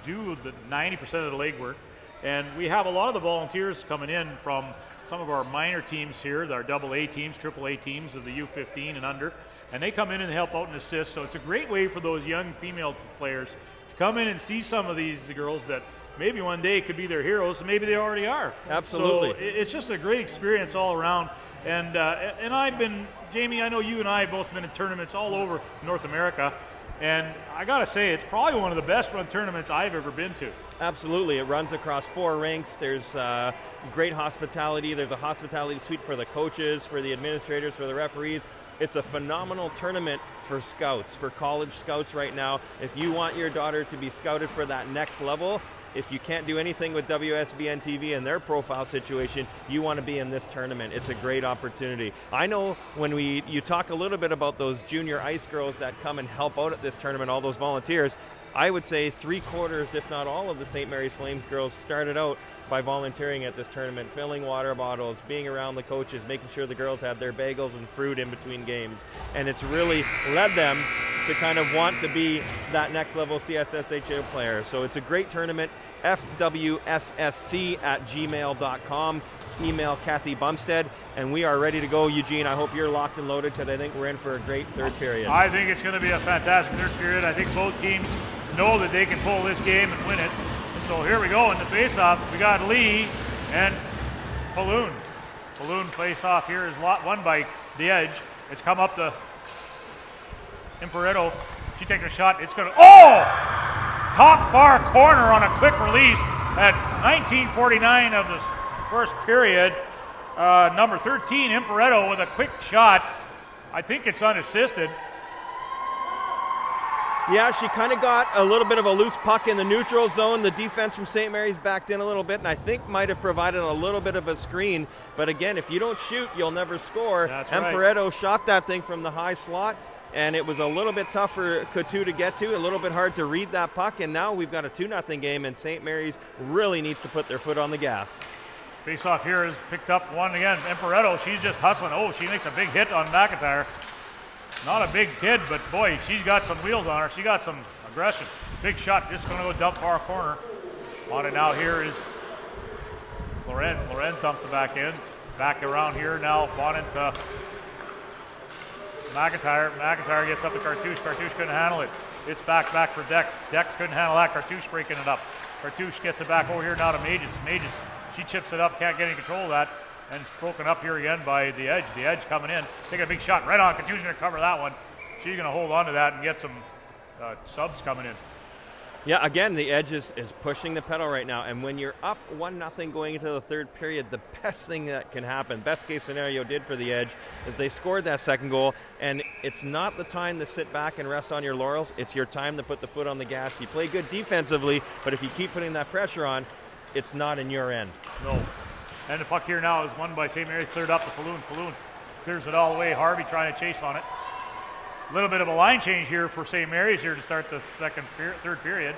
do the 90% of the legwork. And we have a lot of the volunteers coming in from some of our minor teams here, our AA teams, AAA teams of the U15 and under, and they come in and help out and assist. So it's a great way for those young female players to come in and see some of these girls that maybe one day could be their heroes, and maybe they already are. Absolutely. So it's just a great experience all around. And I've been, Jamie, I know you and I have both been in tournaments all over North America, and I got to say, it's probably one of the best run tournaments I've ever been to. Absolutely. It runs across 4 rinks. There's great hospitality. There's a hospitality suite for the coaches, for the administrators, for the referees. It's a phenomenal tournament for scouts, for college scouts right now. If you want your daughter to be scouted for that next level, if you can't do anything with WSBN TV and their profile situation, you want to be in this tournament. It's a great opportunity. I know when you talk a little bit about those junior ice girls that come and help out at this tournament, all those volunteers, I would say 3/4, if not all, of the St. Mary's Flames girls started out by volunteering at this tournament, filling water bottles, being around the coaches, making sure the girls had their bagels and fruit in between games. And it's really led them to kind of want to be that next level CSSHL player. So it's a great tournament. FWSSC@gmail.com. Email Kathy Bumstead, and we are ready to go. Eugene, I hope you're locked and loaded, because I think we're in for a great third period. I think it's going to be a fantastic third period. I think both teams know that they can pull this game and win it. So here we go in the face-off. We got Lee and Falloon. Falloon face-off here is won by the Edge. It's come up to Imperato. She takes a shot. It's going to, top far corner on a quick release at 19:49 of the first period. Number 13, Imperato, with a quick shot. I think it's unassisted. Yeah, she kind of got a little bit of a loose puck in the neutral zone. The defense from St. Mary's backed in a little bit, and I think might have provided a little bit of a screen. But again, if you don't shoot, you'll never score. That's Imperato right. shot that thing from the high slot, and it was a little bit tough for Coutu to get to, a little bit hard to read that puck, and now we've got a 2-0 game, and St. Mary's really needs to put their foot on the gas. Face-off here is picked up one again. Imperato, she's just hustling. She makes a big hit on McIntyre. Not a big kid, but boy, she's got some wheels on her. She got some aggression. Big shot, just going to go dump far corner. On it now here is Lorenz. Lorenz dumps it back in. Back around here now, Bonnet to McIntyre. McIntyre gets up to Cartouche. Cartouche couldn't handle it. It's back for Deck. Deck couldn't handle that. Cartouche breaking it up. Cartouche gets it back over here now to Mages. Mages, she chips it up, can't get any control of that. And it's broken up here again by the Edge. The Edge coming in, taking a big shot right on. Cartouche's going to cover that one. She's going to hold on to that and get some subs coming in. Yeah, again, the Edge is pushing the pedal right now, and when you're up 1-0 going into the third period, the best thing that can happen, best case scenario did for the Edge, is they scored that second goal, and it's not the time to sit back and rest on your laurels, it's your time to put the foot on the gas. You play good defensively, but if you keep putting that pressure on, it's not in your end. No. And the puck here now is won by St. Mary's, cleared up to Falloon. Falloon clears it all the way. Harvey trying to chase on it. A little bit of a line change here for St. Mary's here to start the third period.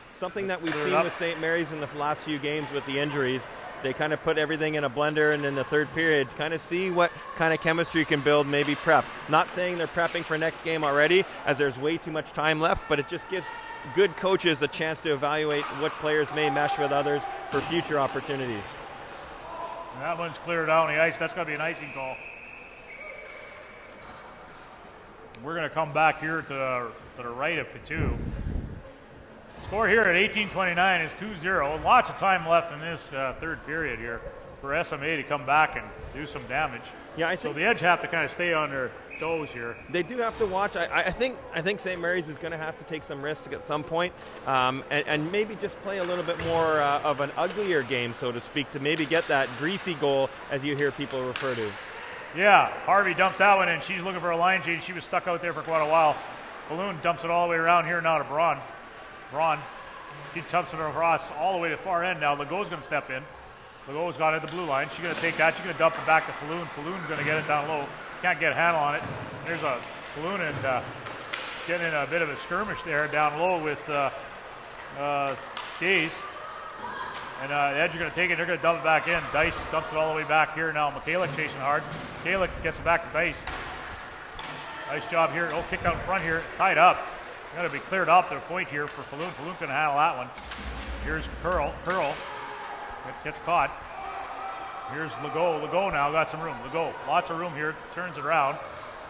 Something that we've seen with St. Mary's in the last few games with the injuries. They kind of put everything in a blender, and in the third period, kind of see what kind of chemistry can build, maybe prep. Not saying they're prepping for next game already, as there's way too much time left, but it just gives good coaches a chance to evaluate what players may mesh with others for future opportunities. And that one's cleared out on the ice. That's going to be an icing call. We're going to come back here to the right of Coutu. Score here at 18:29 is 2-0. Lots of time left in this third period here for SMA to come back and do some damage. Yeah, I so think the Edge have to kind of stay on their toes here. They do have to watch. I think St. Mary's is going to have to take some risks at some point, and maybe just play a little bit more of an uglier game, so to speak, to maybe get that greasy goal, as you hear people refer to. Yeah, Harvey dumps that one in. She's looking for a line change. She was stuck out there for quite a while. Balloon dumps it all the way around here now to Braun. She dumps it across all the way to the far end now. Legault's going to step in. Legault's got it at the blue line. She's going to take that. She's going to dump it back to Falloon. Falloon's going to get it down low. Can't get a handle on it. There's a Falloon and getting in a bit of a skirmish there down low with Skays. And the Edge are going to take it. They're going to dump it back in. Dice dumps it all the way back here now. Michaelic chasing hard. Michaelic gets it back to Dice. Nice job here. Oh, kicked out in front here. Tied up. Got to be cleared up to the point here for Falloon. Falloon can handle that one. Here's Curl. Gets caught. Here's Legault. Legault now got some room. Legault, lots of room here. Turns it around.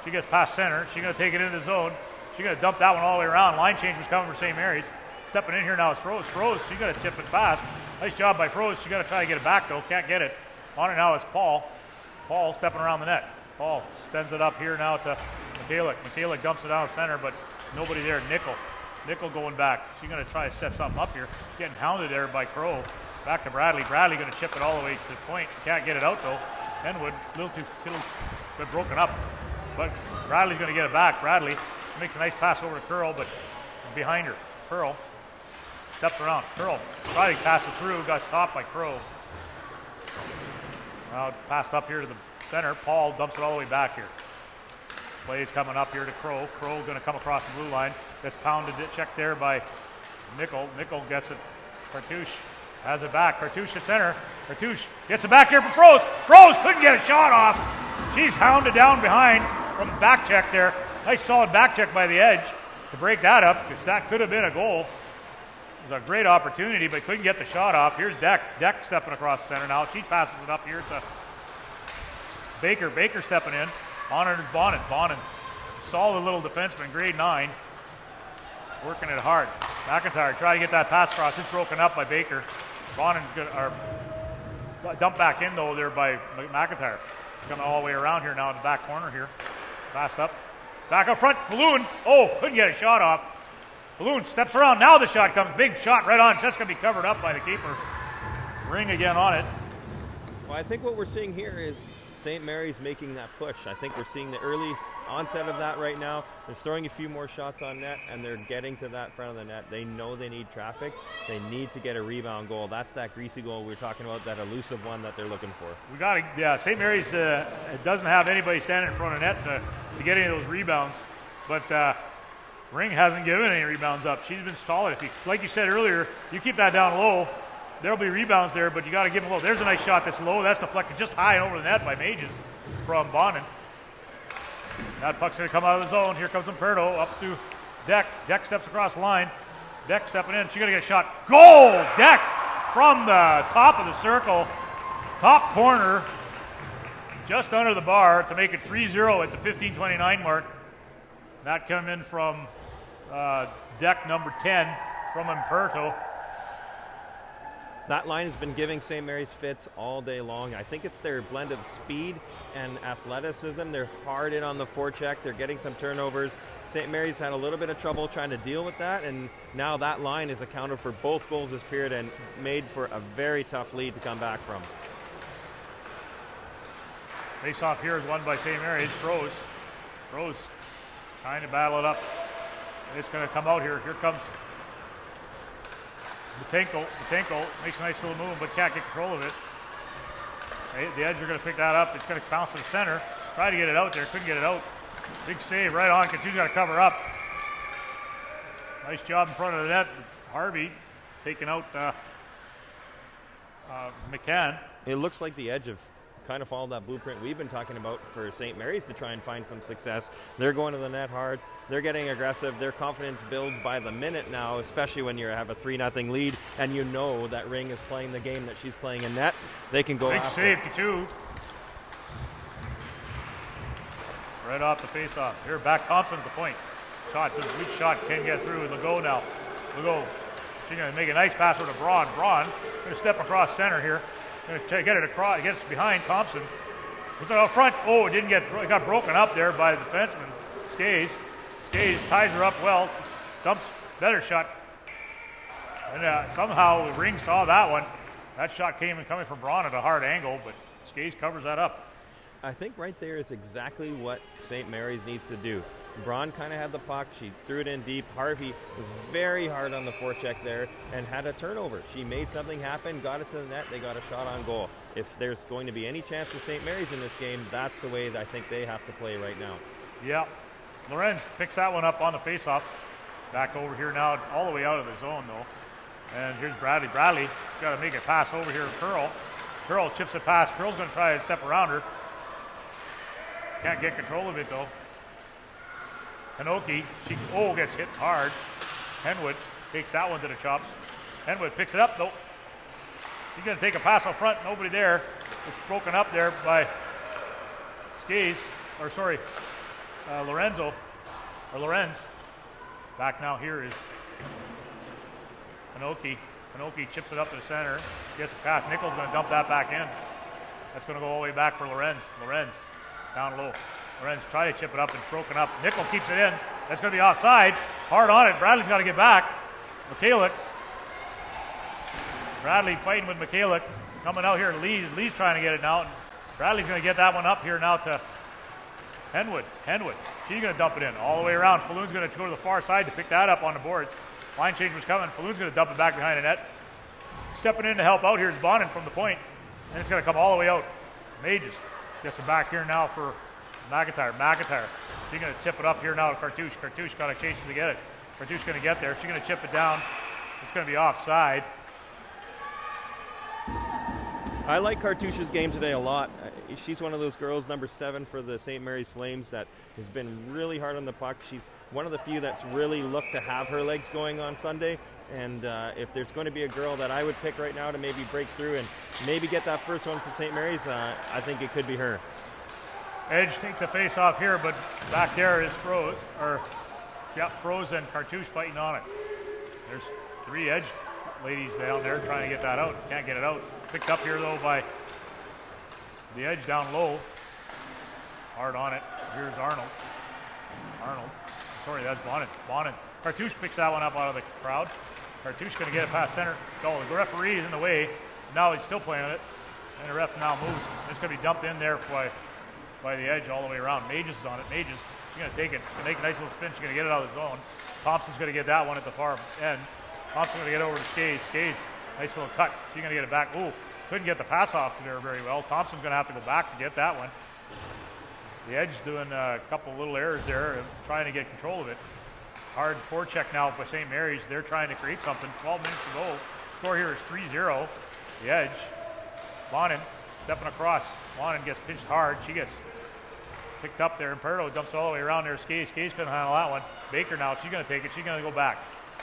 She gets past center. She's going to take it into the zone. She's going to dump that one all the way around. Line change was coming for St. Mary's. Stepping in here now is Froze. Froze, she's going to tip it past. Nice job by Froze. She's got to try to get it back though. Can't get it. On it now is Paul. Paul stepping around the net. Paul sends it up here now to Michaelic. Michaelic dumps it down center, but nobody there. Nickel going back. She's going to try to set something up here. Getting hounded there by Crow. Back to Bradley. Bradley going to chip it all the way to the point. Can't get it out though. Henwood, a little too bit broken up. But Bradley's going to get it back. Bradley makes a nice pass over to Curl, but behind her. Curl steps around. Curl trying to pass it through. Got stopped by Crow. Now passed up here to the center. Paul dumps it all the way back here. Plays coming up here to Crow. Crow going to come across the blue line. Gets pounded, checked there by Nickel. Nickel gets it. Cartouche has it back. Cartouche at center. Cartouche gets it back here for Froze. Froze couldn't get a shot off. She's hounded down behind from the back check there. Nice solid back check by the Edge to break that up, because that could have been a goal. It was a great opportunity, but couldn't get the shot off. Here's Deck. Deck stepping across the center now. She passes it up here to Baker. Baker stepping in. On it is Bonnet. Bonnet, solid little defenseman, grade 9. Working it hard. McIntyre trying to get that pass across. It's broken up by Baker. Bonnet dumped back in though there by McIntyre. Coming all the way around here now in the back corner here. Passed up. Back up front. Balloon. Oh, couldn't get a shot off. Balloon steps around. Now the shot comes. Big shot right on. Just going to be covered up by the keeper. Ring again on it. Well, I think what we're seeing here is St. Mary's making that push. I think we're seeing the early onset of that right now. They're throwing a few more shots on net, and they're getting to that front of the net. They know they need traffic. They need to get a rebound goal. That's that greasy goal we were talking about, that elusive one that they're looking for. We got to, yeah, St. Mary's doesn't have anybody standing in front of net to get any of those rebounds, but Ring hasn't given any rebounds up. She's been solid. If you, like you said earlier, you keep that down low, there'll be rebounds there, but you got to give them low. There's a nice shot that's low. That's deflected just high and over the net by Mages from Bonin. That puck's going to come out of the zone. Here comes Umperto up to Deck. Deck steps across the line. Deck stepping in. She's going to get a shot. Goal! Deck from the top of the circle. Top corner. Just under the bar to make it 3-0 at the 15:29 mark. That come in from Deck number 10 from Umperto. that line has been giving St. Mary's fits all day long. I think it's their blend of speed and athleticism. They're hard in on the forecheck. They're getting some turnovers. St. Mary's had a little bit of trouble trying to deal with that, and now that line is accounted for both goals this period and made for a very tough lead to come back from. Face-off here is won by St. Mary's. Froze trying to battle it up. It's going to come out here. Here comes Matenko makes a nice little move, but can't get control of it. The Edge are going to pick that up. It's going to bounce to the center. Try to get it out there. Couldn't get it out. Big save right on. Coutue's got to cover up. Nice job in front of the net. Harvey taking out McCann. It looks like the Edge have kind of followed that blueprint we've been talking about for St. Mary's to try and find some success. They're going to the net hard. They're getting aggressive. Their confidence builds by the minute now, especially when you have a 3-0 lead and you know that Ring is playing the game that she's playing in net. They can go big after. Save, Couture. Right off the face-off. Here, back Thompson at the point. Shot, weak shot, can't get through. Legault now. Legault, she's going to make a nice pass over to Braun. Braun going to step across center here. Going to get it across, gets behind Thompson. Puts it out front. Oh, it got broken up there by the defenseman. Skays ties her up well. Dumps, better shot. And somehow the Ring saw that one. That shot coming from Braun at a hard angle, but Skays covers that up. I think right there is exactly what St. Mary's needs to do. Braun kind of had the puck. She threw it in deep. Harvey was very hard on the forecheck there and had a turnover. She made something happen, got it to the net. They got a shot on goal. If there's going to be any chance for St. Mary's in this game, that's the way that I think they have to play right now. Yeah. Lorenz picks that one up on the faceoff. Back over here now, all the way out of the zone though. And here's Bradley. Bradley's got to make a pass over here to Curl. Curl chips it past. Curl's going to try to step around her. Can't get control of it though. Hanoki, gets hit hard. Henwood takes that one to the chops. Henwood picks it up though. She's going to take a pass out front. Nobody there. It's broken up there by Lorenz. Back now here is Hanoki. Hanoki chips it up to the center. Gets a pass. Nichols going to dump that back in. That's going to go all the way back for Lorenz. Lorenz down low. Lorenz try to chip it up. It's broken up. Nickel keeps it in. That's going to be offside. Hard on it. Bradley's got to get back. Mikhalik. Bradley fighting with Mikhalik. Coming out here. Lee's trying to get it now. Bradley's going to get that one up here now to Henwood. She's going to dump it in all the way around. Falloon's going to go to the far side to pick that up on the boards. Line change was coming. Falloon's going to dump it back behind the net. Stepping in to help out here is Bonin from the point. And it's going to come all the way out. Mages gets it back here now for McIntyre. She's going to tip it up here now to Cartouche. Cartouche got to chase him to get it. Cartouche's going to get there. She's going to chip it down. It's going to be offside. I like Cartouche's game today a lot. She's one of those girls, number 7 for the St. Mary's Flames, that has been really hard on the puck. She's one of the few that's really looked to have her legs going on Sunday. And if there's going to be a girl that I would pick right now to maybe break through and maybe get that first one for St. Mary's, I think it could be her. Edge take the face off here, but back there is Froze and Cartouche fighting on it. There's 3 Edge ladies down there trying to get that out. Can't get it out. Picked up here though by the Edge down low. Hard on it. Here's Arnold. Sorry, that's Bonin. Cartouche picks that one up out of the crowd. Cartouche going to get it past center. Oh, the referee is in the way. Now he's still playing it. And the ref now moves. It's going to be dumped in there by the Edge all the way around. Mages is on it. Mages, she's going to take it. Make a nice little spin. She's going to get it out of the zone. Thompson's going to get that one at the far end. Thompson's going to get over to Skays. Skays, nice little cut. She's going to get it back. Ooh, couldn't get the pass off there very well. Thompson's going to have to go back to get that one. The Edge doing a couple little errors there, trying to get control of it. Hard forecheck now by St. Mary's. They're trying to create something. 12 minutes to go. Score here is 3-0. The Edge. Bonin stepping across. Bonin gets pinched hard. She gets picked up there. Imperto dumps all the way around there. Skays couldn't handle that one. Baker now. She's going to take it. She's going to go back.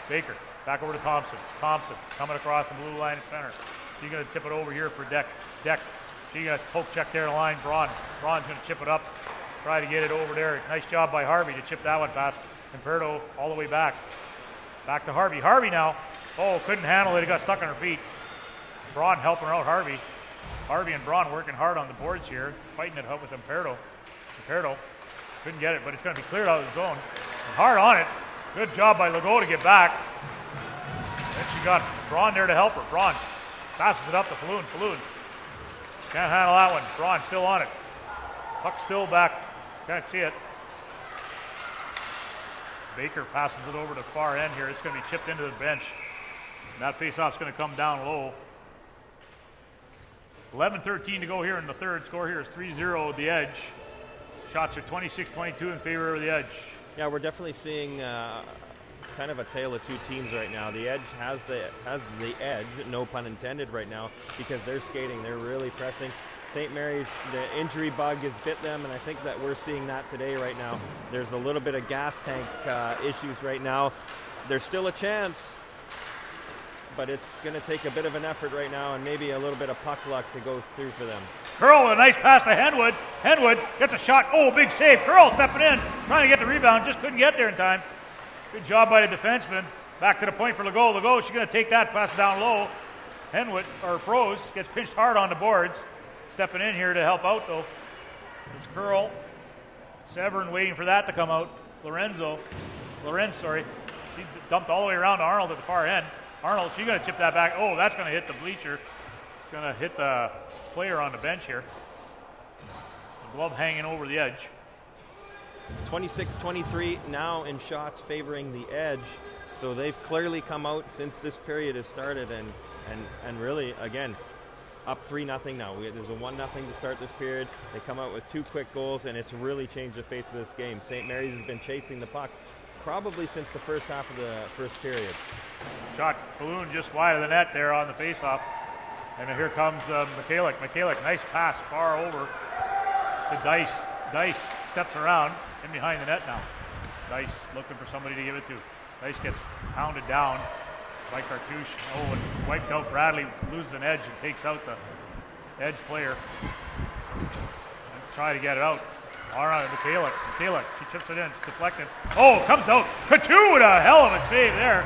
Baker back over to Thompson. Thompson coming across the blue line at center. She's going to tip it over here for Deck. She got poke check there in the line. Braun's going to chip it up. Try to get it over there. Nice job by Harvey to chip that one past Imperto all the way back. Back to Harvey. Harvey now. Oh, couldn't handle it. It got stuck on her feet. Braun helping out Harvey. Harvey and Braun working hard on the boards here, fighting it out with Imperto. Imperto couldn't get it, but it's going to be cleared out of the zone. And hard on it. Good job by Legault to get back. Then she got Braun there to help her. Braun passes it up to Falloon. Falloon can't handle that one. Braun still on it. Puck still back. Can't see it. Baker passes it over to the far end here. It's going to be chipped into the bench. And that faceoff's going to come down low. 11:13 to go here in the third. Score here is 3-0 the Edge. Shots are 26-22 in favor of the Edge. Yeah, we're definitely seeing kind of a tale of two teams right now. The Edge has the edge, no pun intended, right now because they're skating. They're really pressing. St. Mary's, the injury bug has bit them, and I think that we're seeing that today right now. There's a little bit of gas tank issues right now. There's still a chance, but it's going to take a bit of an effort right now and maybe a little bit of puck luck to go through for them. Curl with a nice pass to Henwood. Henwood gets a shot. Oh, big save. Curl stepping in, trying to get the rebound, just couldn't get there in time. Good job by the defenseman. Back to the point for Legault. Legault, she's going to take that, pass it down low. Henwood, or Froze, gets pinched hard on the boards. Stepping in here to help out, though, is Curl. Severn waiting for that to come out. Lorenz, she dumped all the way around to Arnold at the far end. Arnold, she's going to chip that back. Oh, that's going to hit the bleacher. It's going to hit the player on the bench here. The glove hanging over the edge. 26-23 now in shots favoring the Edge. So they've clearly come out since this period has started and really, again, up 3-0 now. There's a 1-0 to start this period. They come out with 2 quick goals, and it's really changed the face of this game. St. Mary's has been chasing the puck probably since the first half of the first period. Shot balloon just wide of the net there on the faceoff. And here comes Michalik. Michalik, nice pass far over to Dice. Dice steps around in behind the net now. Dice looking for somebody to give it to. Dice gets pounded down by Cartouche. Oh, and wiped out. Bradley loses an edge and takes out the Edge player. And try to get it out. All right, Michalik. Michalik, she chips it in. It's deflected. Oh, comes out. Couture with a hell of a save there.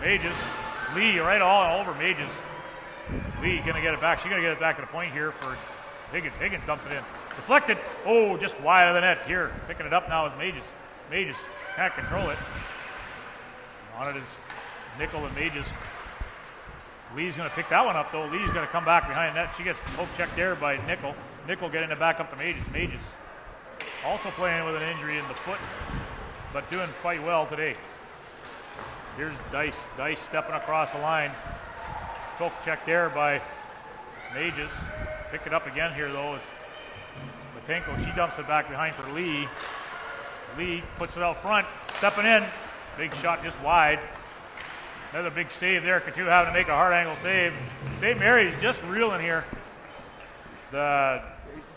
Mages. Lee right all over Mages. Lee gonna get it back. She's gonna get it back to the point here for Higgins. Higgins dumps it in. Deflected. Oh, just wide of the net here. Picking it up now is Mages. Mages can't control it. On it is Nickel and Mages. Lee's gonna pick that one up though. Lee's gonna come back behind the net. She gets poke checked there by Nickel. Nickel getting it back up to Mages. Mages also playing with an injury in the foot, but doing quite well today. Here's Dice. Dice stepping across the line. Poke check there by Mages. Pick it up again here though is Matenko. She dumps it back behind for Lee. Lee puts it out front. Stepping in. Big shot just wide. Another big save there. Couture having to make a hard angle save. St. Mary's just reeling here. The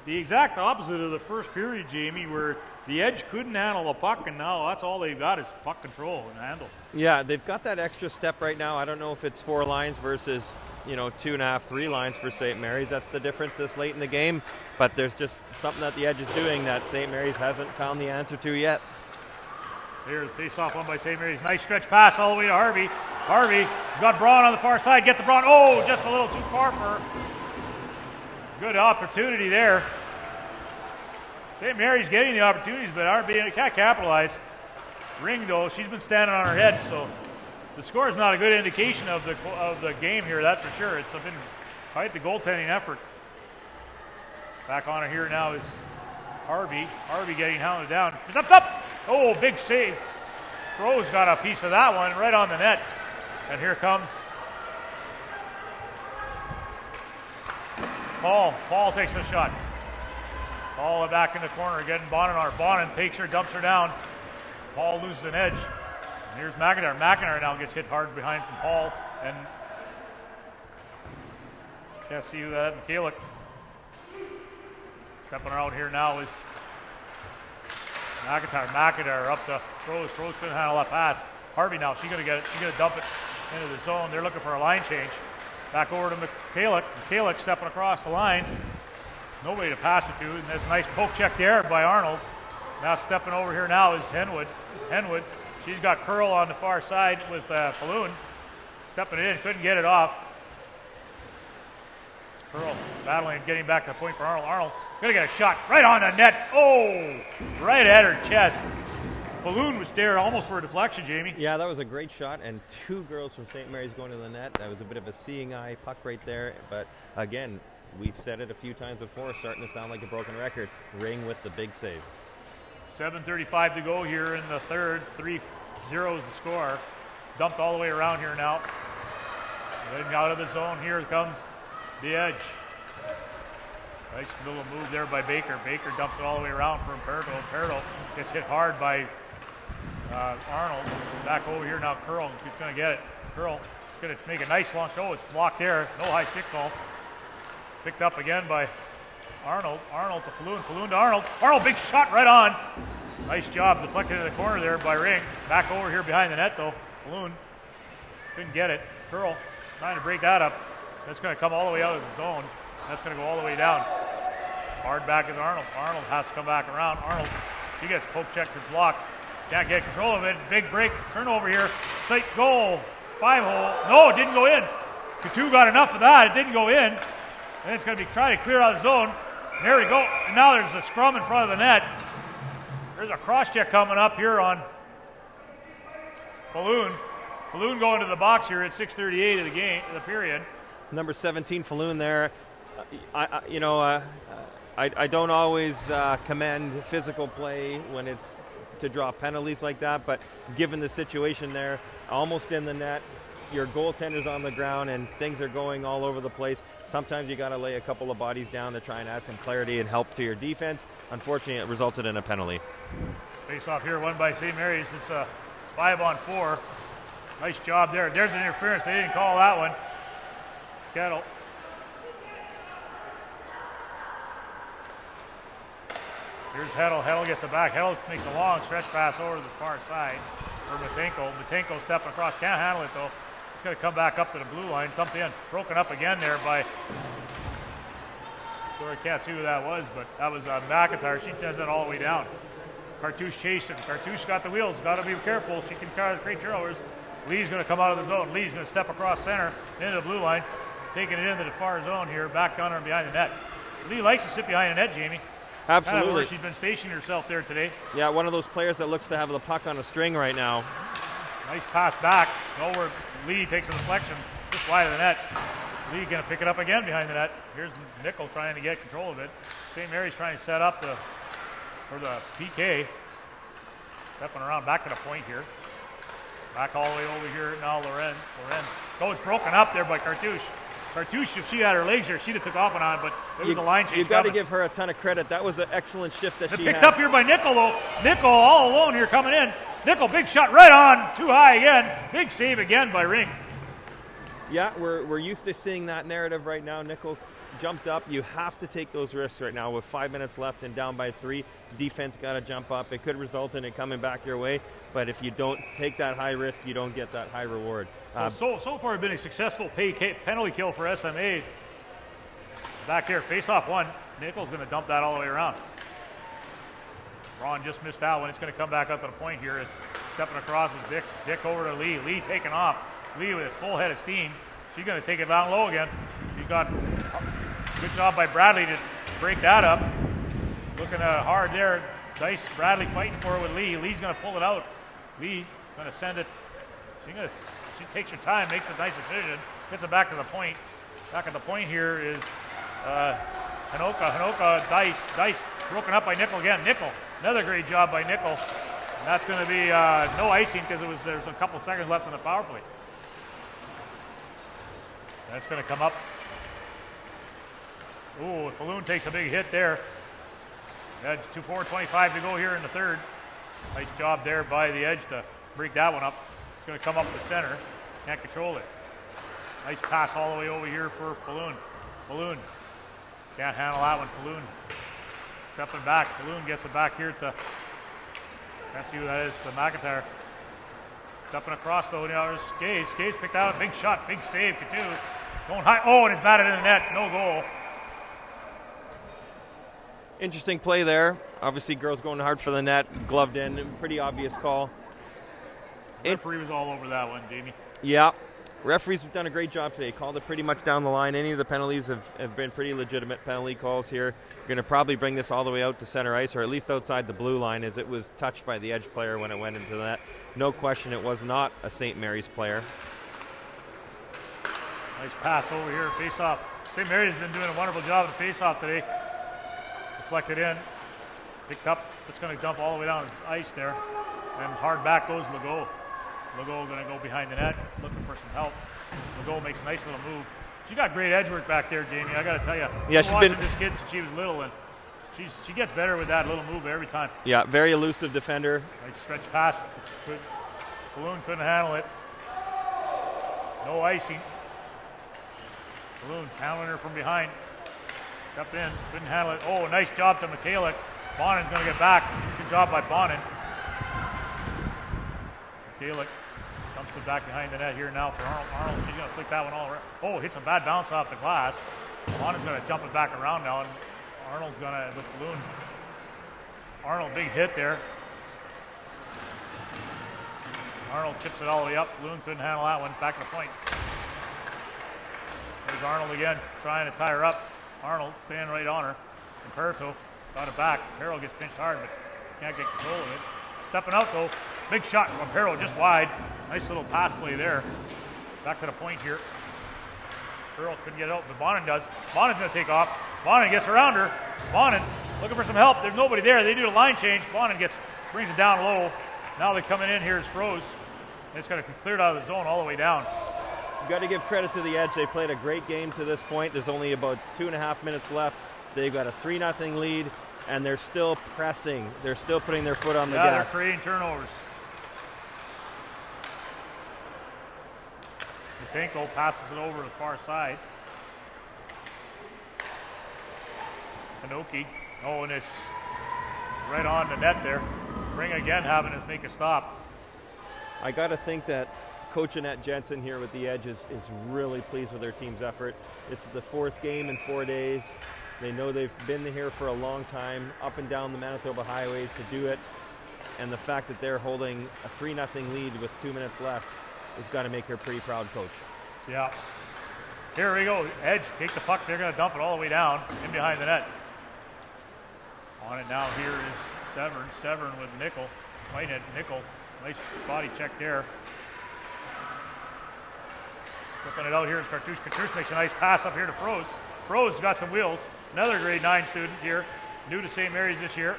exact opposite of the first period, Jamie, where the Edge couldn't handle the puck, and now that's all they've got is puck control and handle. Yeah, they've got that extra step right now. I don't know if it's 4 lines versus 2.5, 3 lines for St. Mary's. That's the difference this late in the game. But there's just something that the Edge is doing that St. Mary's hasn't found the answer to yet. Here's the face-off one by St. Mary's. Nice stretch pass all the way to Harvey. Harvey got Braun on the far side. Get the Braun. Oh, just a little too far for her. Good opportunity there. St. Mary's getting the opportunities, but can't capitalize. Ring, though, she's been standing on her head, so the score is not a good indication of the game here, that's for sure. It's been quite the goaltending effort. Back on her here now is Harvey. Harvey getting hounded down. Up! Oh, big save. Rose got a piece of that one right on the net. And here comes Paul. Paul takes a shot. Paul back in the corner, getting Bonin on her. Bonin takes her, dumps her down. Paul loses an edge. And here's McIntyre. McIntyre now gets hit hard behind from Paul. And can't see who that Michalik. Stepping out here now is McIntyre. McIntyre up to Rose. Rose couldn't handle that pass. Harvey now, she's gonna get it. She's gonna dump it into the zone. They're looking for a line change. Back over to Michalik. Michalik stepping across the line. Nobody to pass it to. And there's a nice poke check there by Arnold. Now stepping over here now is Henwood. Henwood. She's got Curl on the far side with Falloon. Stepping it in, couldn't get it off. Curl battling and getting back to the point for Arnold. Arnold gonna get a shot right on the net. Oh, right at her chest. Falloon was there almost for a deflection, Jamie. Yeah, that was a great shot, and 2 girls from St. Mary's going to the net. That was a bit of a seeing eye puck right there, but again, we've said it a few times before, starting to sound like a broken record. Ring with the big save. 7:35 to go here in the third. 3-0 is the score. Dumped all the way around here now. Getting out of the zone, here comes the edge. Nice little move there by Baker. Baker dumps it all the way around for Imperdo. Imperdo gets hit hard by Arnold. Back over here now, Curl. He's going to get it. Curl is going to make a nice long throw. It's blocked there. No high stick call. Picked up again by Arnold. Arnold to Falloon. Falloon to Arnold. Arnold, big shot right on. Nice job deflected in the corner there by Ring. Back over here behind the net though. Falloon couldn't get it. Curl trying to break that up. That's going to come all the way out of the zone. That's going to go all the way down. Hard back is Arnold. Arnold has to come back around. Arnold, he gets poke checked and blocked. Can't get control of it. Big break. Turnover here. Sight goal. 5-hole. No, it didn't go in. Coutu got enough of that. It didn't go in. And it's going to be trying to clear out of the zone. And there we go. And now there's a scrum in front of the net. There's a cross check coming up here on Falloon. Falloon going to the box here at 6:38 of the game, of the period. Number 17, Falloon there. I don't always commend physical play when it's to draw penalties like that, but given the situation there, almost in the net, your goaltender's on the ground and things are going all over the place. Sometimes you got to lay a couple of bodies down to try and add some clarity and help to your defense. Unfortunately, it resulted in a penalty. Face off here, won by St. Mary's. It's a 5-on-4. Nice job there. There's an interference. They didn't call that one. Kettle. Here's Heddle. Heddle gets it back. Heddle makes a long stretch pass over to the far side for Matenko. Matenko stepping across. Can't handle it though. It's going to come back up to the blue line. Thumped in. Broken up again there by. Sorry, I can't see who that was, but that was McIntyre. She does it all the way down. Cartouche chasing. Cartouche got the wheels. Got to be careful. She can create turnovers. Lee's going to come out of the zone. Lee's going to step across center into the blue line, taking it into the far zone here, back down and behind the net. Lee likes to sit behind the net, Jamie. Absolutely. Kind of where she's been stationing herself there today. Yeah, one of those players that looks to have the puck on a string right now. Nice pass back. Nowhere. Lee takes a deflection just wide of the net. Lee going to pick it up again behind the net. Here's Nickel trying to get control of it. St. Mary's trying to set up for the PK. Stepping around back to the point here. Back all the way over here now, Lorenz. It's broken up there by Cartouche. Cartouche, if she had her legs there, she'd have took off and on, but it was a line change. You've got to give her a ton of credit. That was an excellent shift that she had. Picked up here by Nickel, though. Nickel all alone here coming in. Nickel, big shot right on. Too high again. Big save again by Ring. Yeah, we're used to seeing that narrative right now. Nickel jumped up. You have to take those risks right now with 5 minutes left and down by 3. Defense got to jump up. It could result in it coming back your way, but if you don't take that high risk, you don't get that high reward. So far, it's been a successful penalty kill for SMA. Back there, face-off one. Nickel's going to dump that all the way around. Ron just missed that one. It's going to come back up to the point here. Stepping across with Dick. Dick over to Lee. Lee taking off. Lee with a full head of steam. She's going to take it down low again. She got good job by Bradley to break that up. Looking hard there. Dice Bradley fighting for it with Lee. Lee's going to pull it out. Lee going to send it. She takes her time, makes a nice decision, gets it back to the point. Back at the point here is Hanoka. Hanoka, Dice broken up by Nickel again. Nickel, another great job by Nickel. And that's going to be no icing because there's a couple seconds left in the power play. That's going to come up. Ooh, Falloon takes a big hit there. That's 4:25 to go here in the third. Nice job there by the edge to break that one up. It's going to come up the center. Can't control it. Nice pass all the way over here for Falloon. Falloon can't handle that one. Falloon stepping back. Falloon gets it back here to, can't see who that is, to McIntyre. Stepping across though, now there's Skays. Skays picked out a big shot, big save, Coutu. Going high, oh, and it's batted in the net, no goal. Interesting play there. Obviously, girls going hard for the net, gloved in, pretty obvious call. The referee was all over that one, Jamie. Yeah. Referees have done a great job today. Called it pretty much down the line. Any of the penalties have been pretty legitimate penalty calls here. We're going to probably bring this all the way out to center ice, or at least outside the blue line, as it was touched by the Edge player when it went into that. No question it was not a St. Mary's player. Nice pass over here, face-off. St. Mary's has been doing a wonderful job of the face-off today. Deflected in, picked up. It's going to dump all the way down the ice there. And hard back goes Legault. Legault going to go behind the net, looking for some help. Legault makes a nice little move. She got great edge work back there, Jamie. I got to tell you. Yeah, she's been watching this kid since she was little, and she gets better with that little move every time. Yeah, very elusive defender. Nice stretch pass. Balloon couldn't handle it. No icing. Balloon handling her from behind. Stepped in, couldn't handle it. Oh, nice job to Michaela. Bonin's going to get back. Good job by Bonin. Michaela dumps it back behind the net here now for Arnold. Arnold, she's going to flick that one all around. Oh, hits a bad bounce off the glass. Bonin's going to dump it back around now, and Arnold's going to, with Balloon. Arnold, big hit there. Arnold chips it all the way up. Balloon couldn't handle that one. Back to the point. There's Arnold again, trying to tie her up. Arnold staying right on her. And Perito got it back. Perito gets pinched hard, but can't get control of it. Stepping out though, big shot from Perito, just wide. Nice little pass play there. Back to the point here. Perito couldn't get it out, but Bonin does. Bonin's going to take off. Bonin gets around her. Bonin looking for some help. There's nobody there. They do a line change. Bonin brings it down low. Now they're coming in here as Froze. It's going to be cleared out of the zone all the way down. You've got to give credit to the Edge. They played a great game to this point. There's only about 2.5 minutes left. They've got a 3-0 lead, and they're still pressing. They're still putting their foot on the gas. They're creating turnovers. Matenko passes it over to the far side. Pinoki. Oh, and it's right on the net there. Ring again having us make a stop. I got to think that Coach Annette Jensen here with the Edge is really pleased with their team's effort. It's the 4th game in 4 days. They know they've been here for a long time, up and down the Manitoba highways to do it. And the fact that they're holding a 3-0 lead with 2 minutes left has got to make her a pretty proud coach. Yeah. Here we go. Edge, take the puck. They're going to dump it all the way down in behind the net. On it now here is Severn. Severn with Nickel. Right at Nickel. Nice body check there. Flipping it out here is Cartouche. Cartouche makes a nice pass up here to Froze. Froze got some wheels. Another grade 9 student here. New to St. Mary's this year.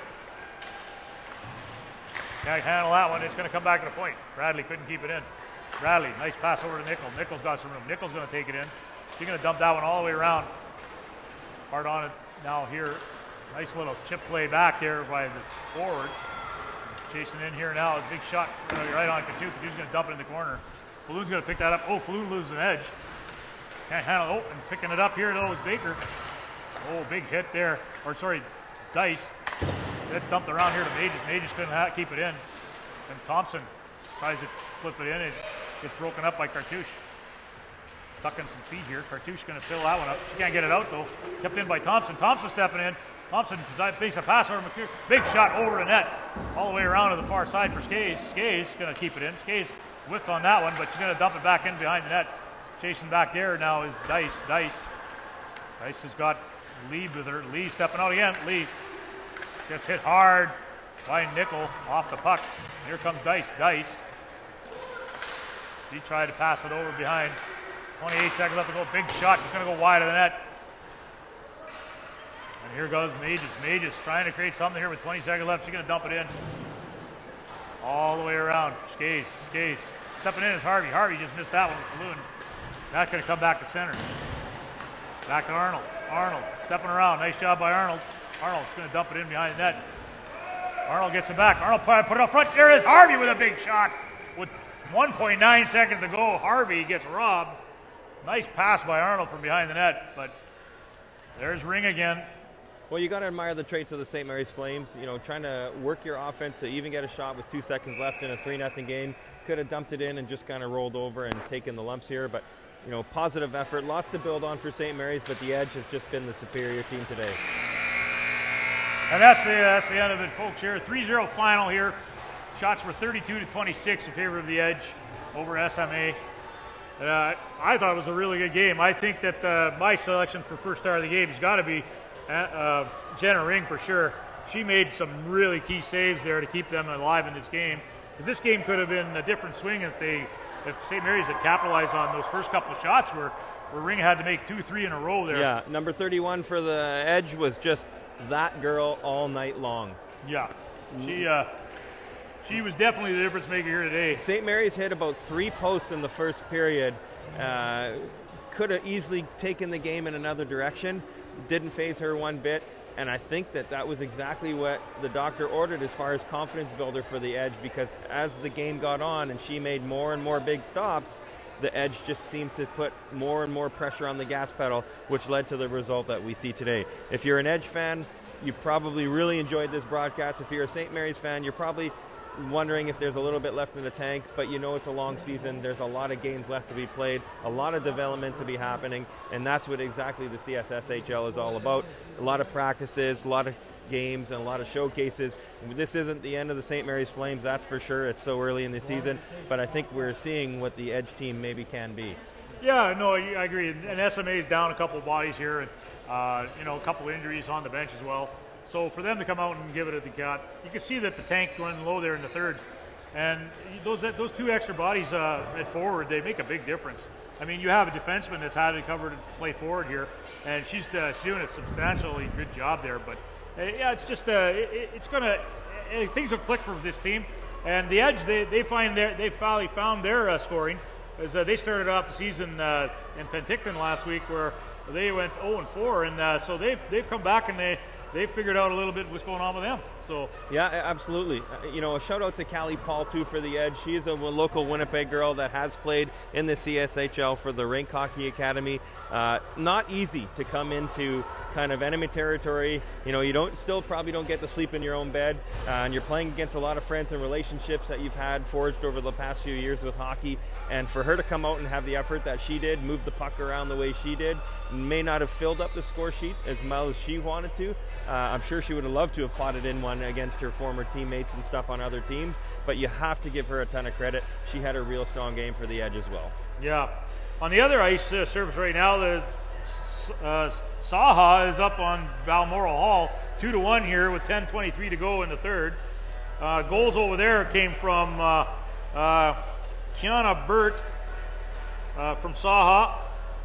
Can't handle that one. It's going to come back to the point. Bradley couldn't keep it in. Bradley, nice pass over to Nickel. Nickel's got some room. Nickel's going to take it in. She's going to dump that one all the way around. Hard on it now here. Nice little chip play back there by the forward. Chasing in here now. A big shot right on Couture. Couture's going to dump it in the corner. Falloon's going to pick that up. Oh, Falloon loses an edge. Can't handle it. Oh, and picking it up here though is Baker. Oh, big hit there. Or sorry, Dice. That's dumped around here to Mages. Mages couldn't keep it in. And Thompson tries to flip it in. It gets broken up by Cartouche. Stuck in some feet here. Cartouche going to fill that one up. She can't get it out though. Kept in by Thompson. Thompson stepping in. Thompson makes a pass over McCure. Big shot over the net. All the way around to the far side for Skays. Skays going to keep it in. Skays whiffed on that one, but she's going to dump it back in behind the net. Chasing back there now is Dice. Dice has got Lee with her. Lee stepping out again. Lee gets hit hard by Nickel off the puck. Here comes Dice. Dice. She tried to pass it over behind. 28 seconds left to go. Big shot. He's going to go wide of the net. And here goes Mages. Mages trying to create something here with 20 seconds left. She's going to dump it in. All the way around. Skays. Stepping in is Harvey. Harvey just missed that one with Falloon. That's going to come back to center. Back to Arnold. Arnold stepping around. Nice job by Arnold. Arnold's going to dump it in behind the net. Arnold gets it back. Arnold put it up front. There it is. Harvey with a big shot. With 1.9 seconds to go, Harvey gets robbed. Nice pass by Arnold from behind the net. But there's Ring again. Well, you got to admire the traits of the St. Mary's Flames. You know, trying to work your offense to even get a shot with 2 seconds left in a 3-0 game. Could have dumped it in and just kind of rolled over and taken the lumps here. But, you know, positive effort. Lots to build on for St. Mary's, but the Edge has just been the superior team today. And that's the end of it, folks, here. 3-0 final here. Shots were 32-26 in favor of the Edge over SMA. I thought it was a really good game. I think that my selection for first star of the game has got to be Jenna Ring for sure. She made some really key saves there to keep them alive in this game. Because this game could have been a different swing if St. Mary's had capitalized on those first couple of shots where Ring had to make 2-3 in a row there. Yeah, number 31 for the Edge was just that girl all night long. Yeah, she was definitely the difference maker here today. St. Mary's hit about 3 posts in the first period. Could have easily taken the game in another direction. Didn't faze her one bit. And I think that was exactly what the doctor ordered as far as confidence builder for the Edge, because as the game got on and she made more and more big stops, the Edge just seemed to put more and more pressure on the gas pedal, which led to the result that we see today. If you're an Edge fan, you probably really enjoyed this broadcast. If you're a St. Mary's fan, you're probably wondering if there's a little bit left in the tank, but you know it's a long season. There's a lot of games left to be played, a lot of development to be happening, and that's what exactly the CSSHL is all about. A lot of practices, a lot of games, and a lot of showcases. This isn't the end of the St. Mary's Flames, that's for sure. It's so early in the season, but I think we're seeing what the Edge team maybe can be. Yeah, no, I agree. And SMA's down a couple of bodies here, and a couple of injuries on the bench as well. So for them to come out and give it a shot, you can see that the tank running low there in the third, and those 2 extra bodies at forward, they make a big difference. I mean, you have a defenseman that's had to cover to play forward here, and she's doing a substantially good job there. But yeah, it's just things will click for this team, and the Edge they finally found their scoring. As they started off the season in Penticton last week, where they went 0-4, and so they've come back and they've figured out a little bit what's going on with them. So yeah, absolutely. A shout out to Callie Paul too for the Edge. She is a local Winnipeg girl that has played in the CSHL for the Rink Hockey Academy. Not easy to come into kind of enemy territory. You probably don't get to sleep in your own bed, and you're playing against a lot of friends and relationships that you've had forged over the past few years with hockey. And for her to come out and have the effort that she did, move the puck around the way she did, may not have filled up the score sheet as well as she wanted to. I'm sure she would have loved to have potted in one against her former teammates and stuff on other teams, but you have to give her a ton of credit. She had a real strong game for the Edge as well. Yeah. On the other ice surface right now, the Saha is up on Balmoral Hall 2-1 here with 10:23 to go in the third. Goals over there came from Kiana Burt from Saha,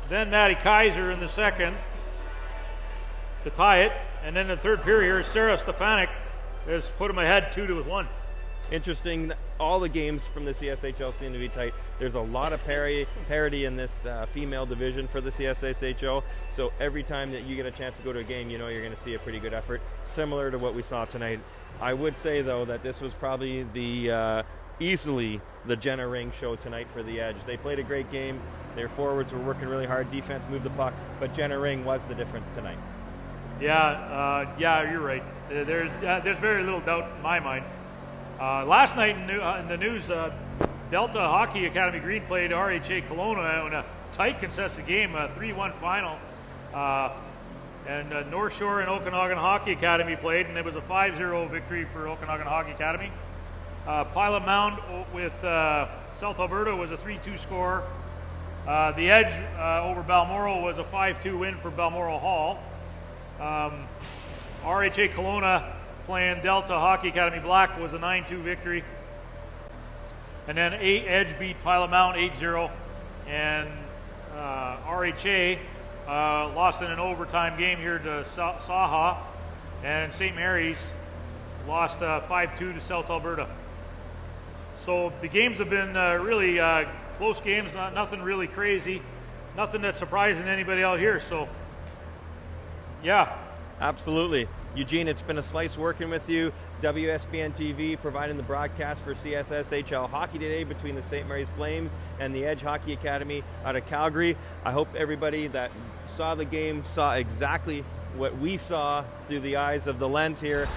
then Maddie Kaiser in the second to tie it, and then in the third period here, Sarah Stefanik has put them ahead 2-1. Interesting. All the games from the CSHL seem to be tight. There's a lot of parity in this female division for the CSSHL. So every time that you get a chance to go to a game, you're going to see a pretty good effort, similar to what we saw tonight. I would say, though, that this was probably easily the Jenna Ring show tonight for the Edge. They played a great game. Their forwards were working really hard. Defense moved the puck, but Jenna Ring was the difference tonight. Yeah, you're right. There's very little doubt in my mind. Last night in the news, Delta Hockey Academy Green played RHA Kelowna in a tight contested game, a 3-1 final. And North Shore and Okanagan Hockey Academy played, and it was a 5-0 victory for Okanagan Hockey Academy. Pilot Mound with South Alberta was a 3-2 score. The Edge over Balmoral was a 5-2 win for Balmoral Hall. RHA Kelowna playing Delta Hockey Academy Black was a 9-2 victory. And then Edge beat Pilot Mound 8-0. And RHA lost in an overtime game here to Saha. And St. Mary's lost 5-2 to South Alberta. So the games have been really close games, nothing really crazy, nothing that's surprising anybody out here. So, yeah. Absolutely. Eugene, it's been a slice working with you. WSBN TV providing the broadcast for CSSHL Hockey today between the St. Mary's Flames and the Edge Hockey Academy out of Calgary. I hope everybody that saw the game saw exactly what we saw through the eyes of the lens here.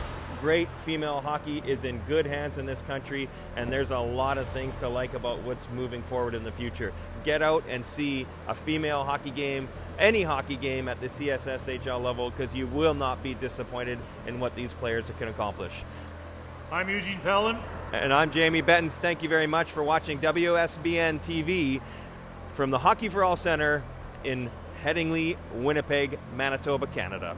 Great female hockey is in good hands in this country, and there's a lot of things to like about what's moving forward in the future. Get out and see a female hockey game, any hockey game at the CSSHL level, because you will not be disappointed in what these players can accomplish. I'm Eugene Pellin. And I'm Jamie Bettens. Thank you very much for watching WSBN TV from the Hockey for All Center in Headingley, Winnipeg, Manitoba, Canada.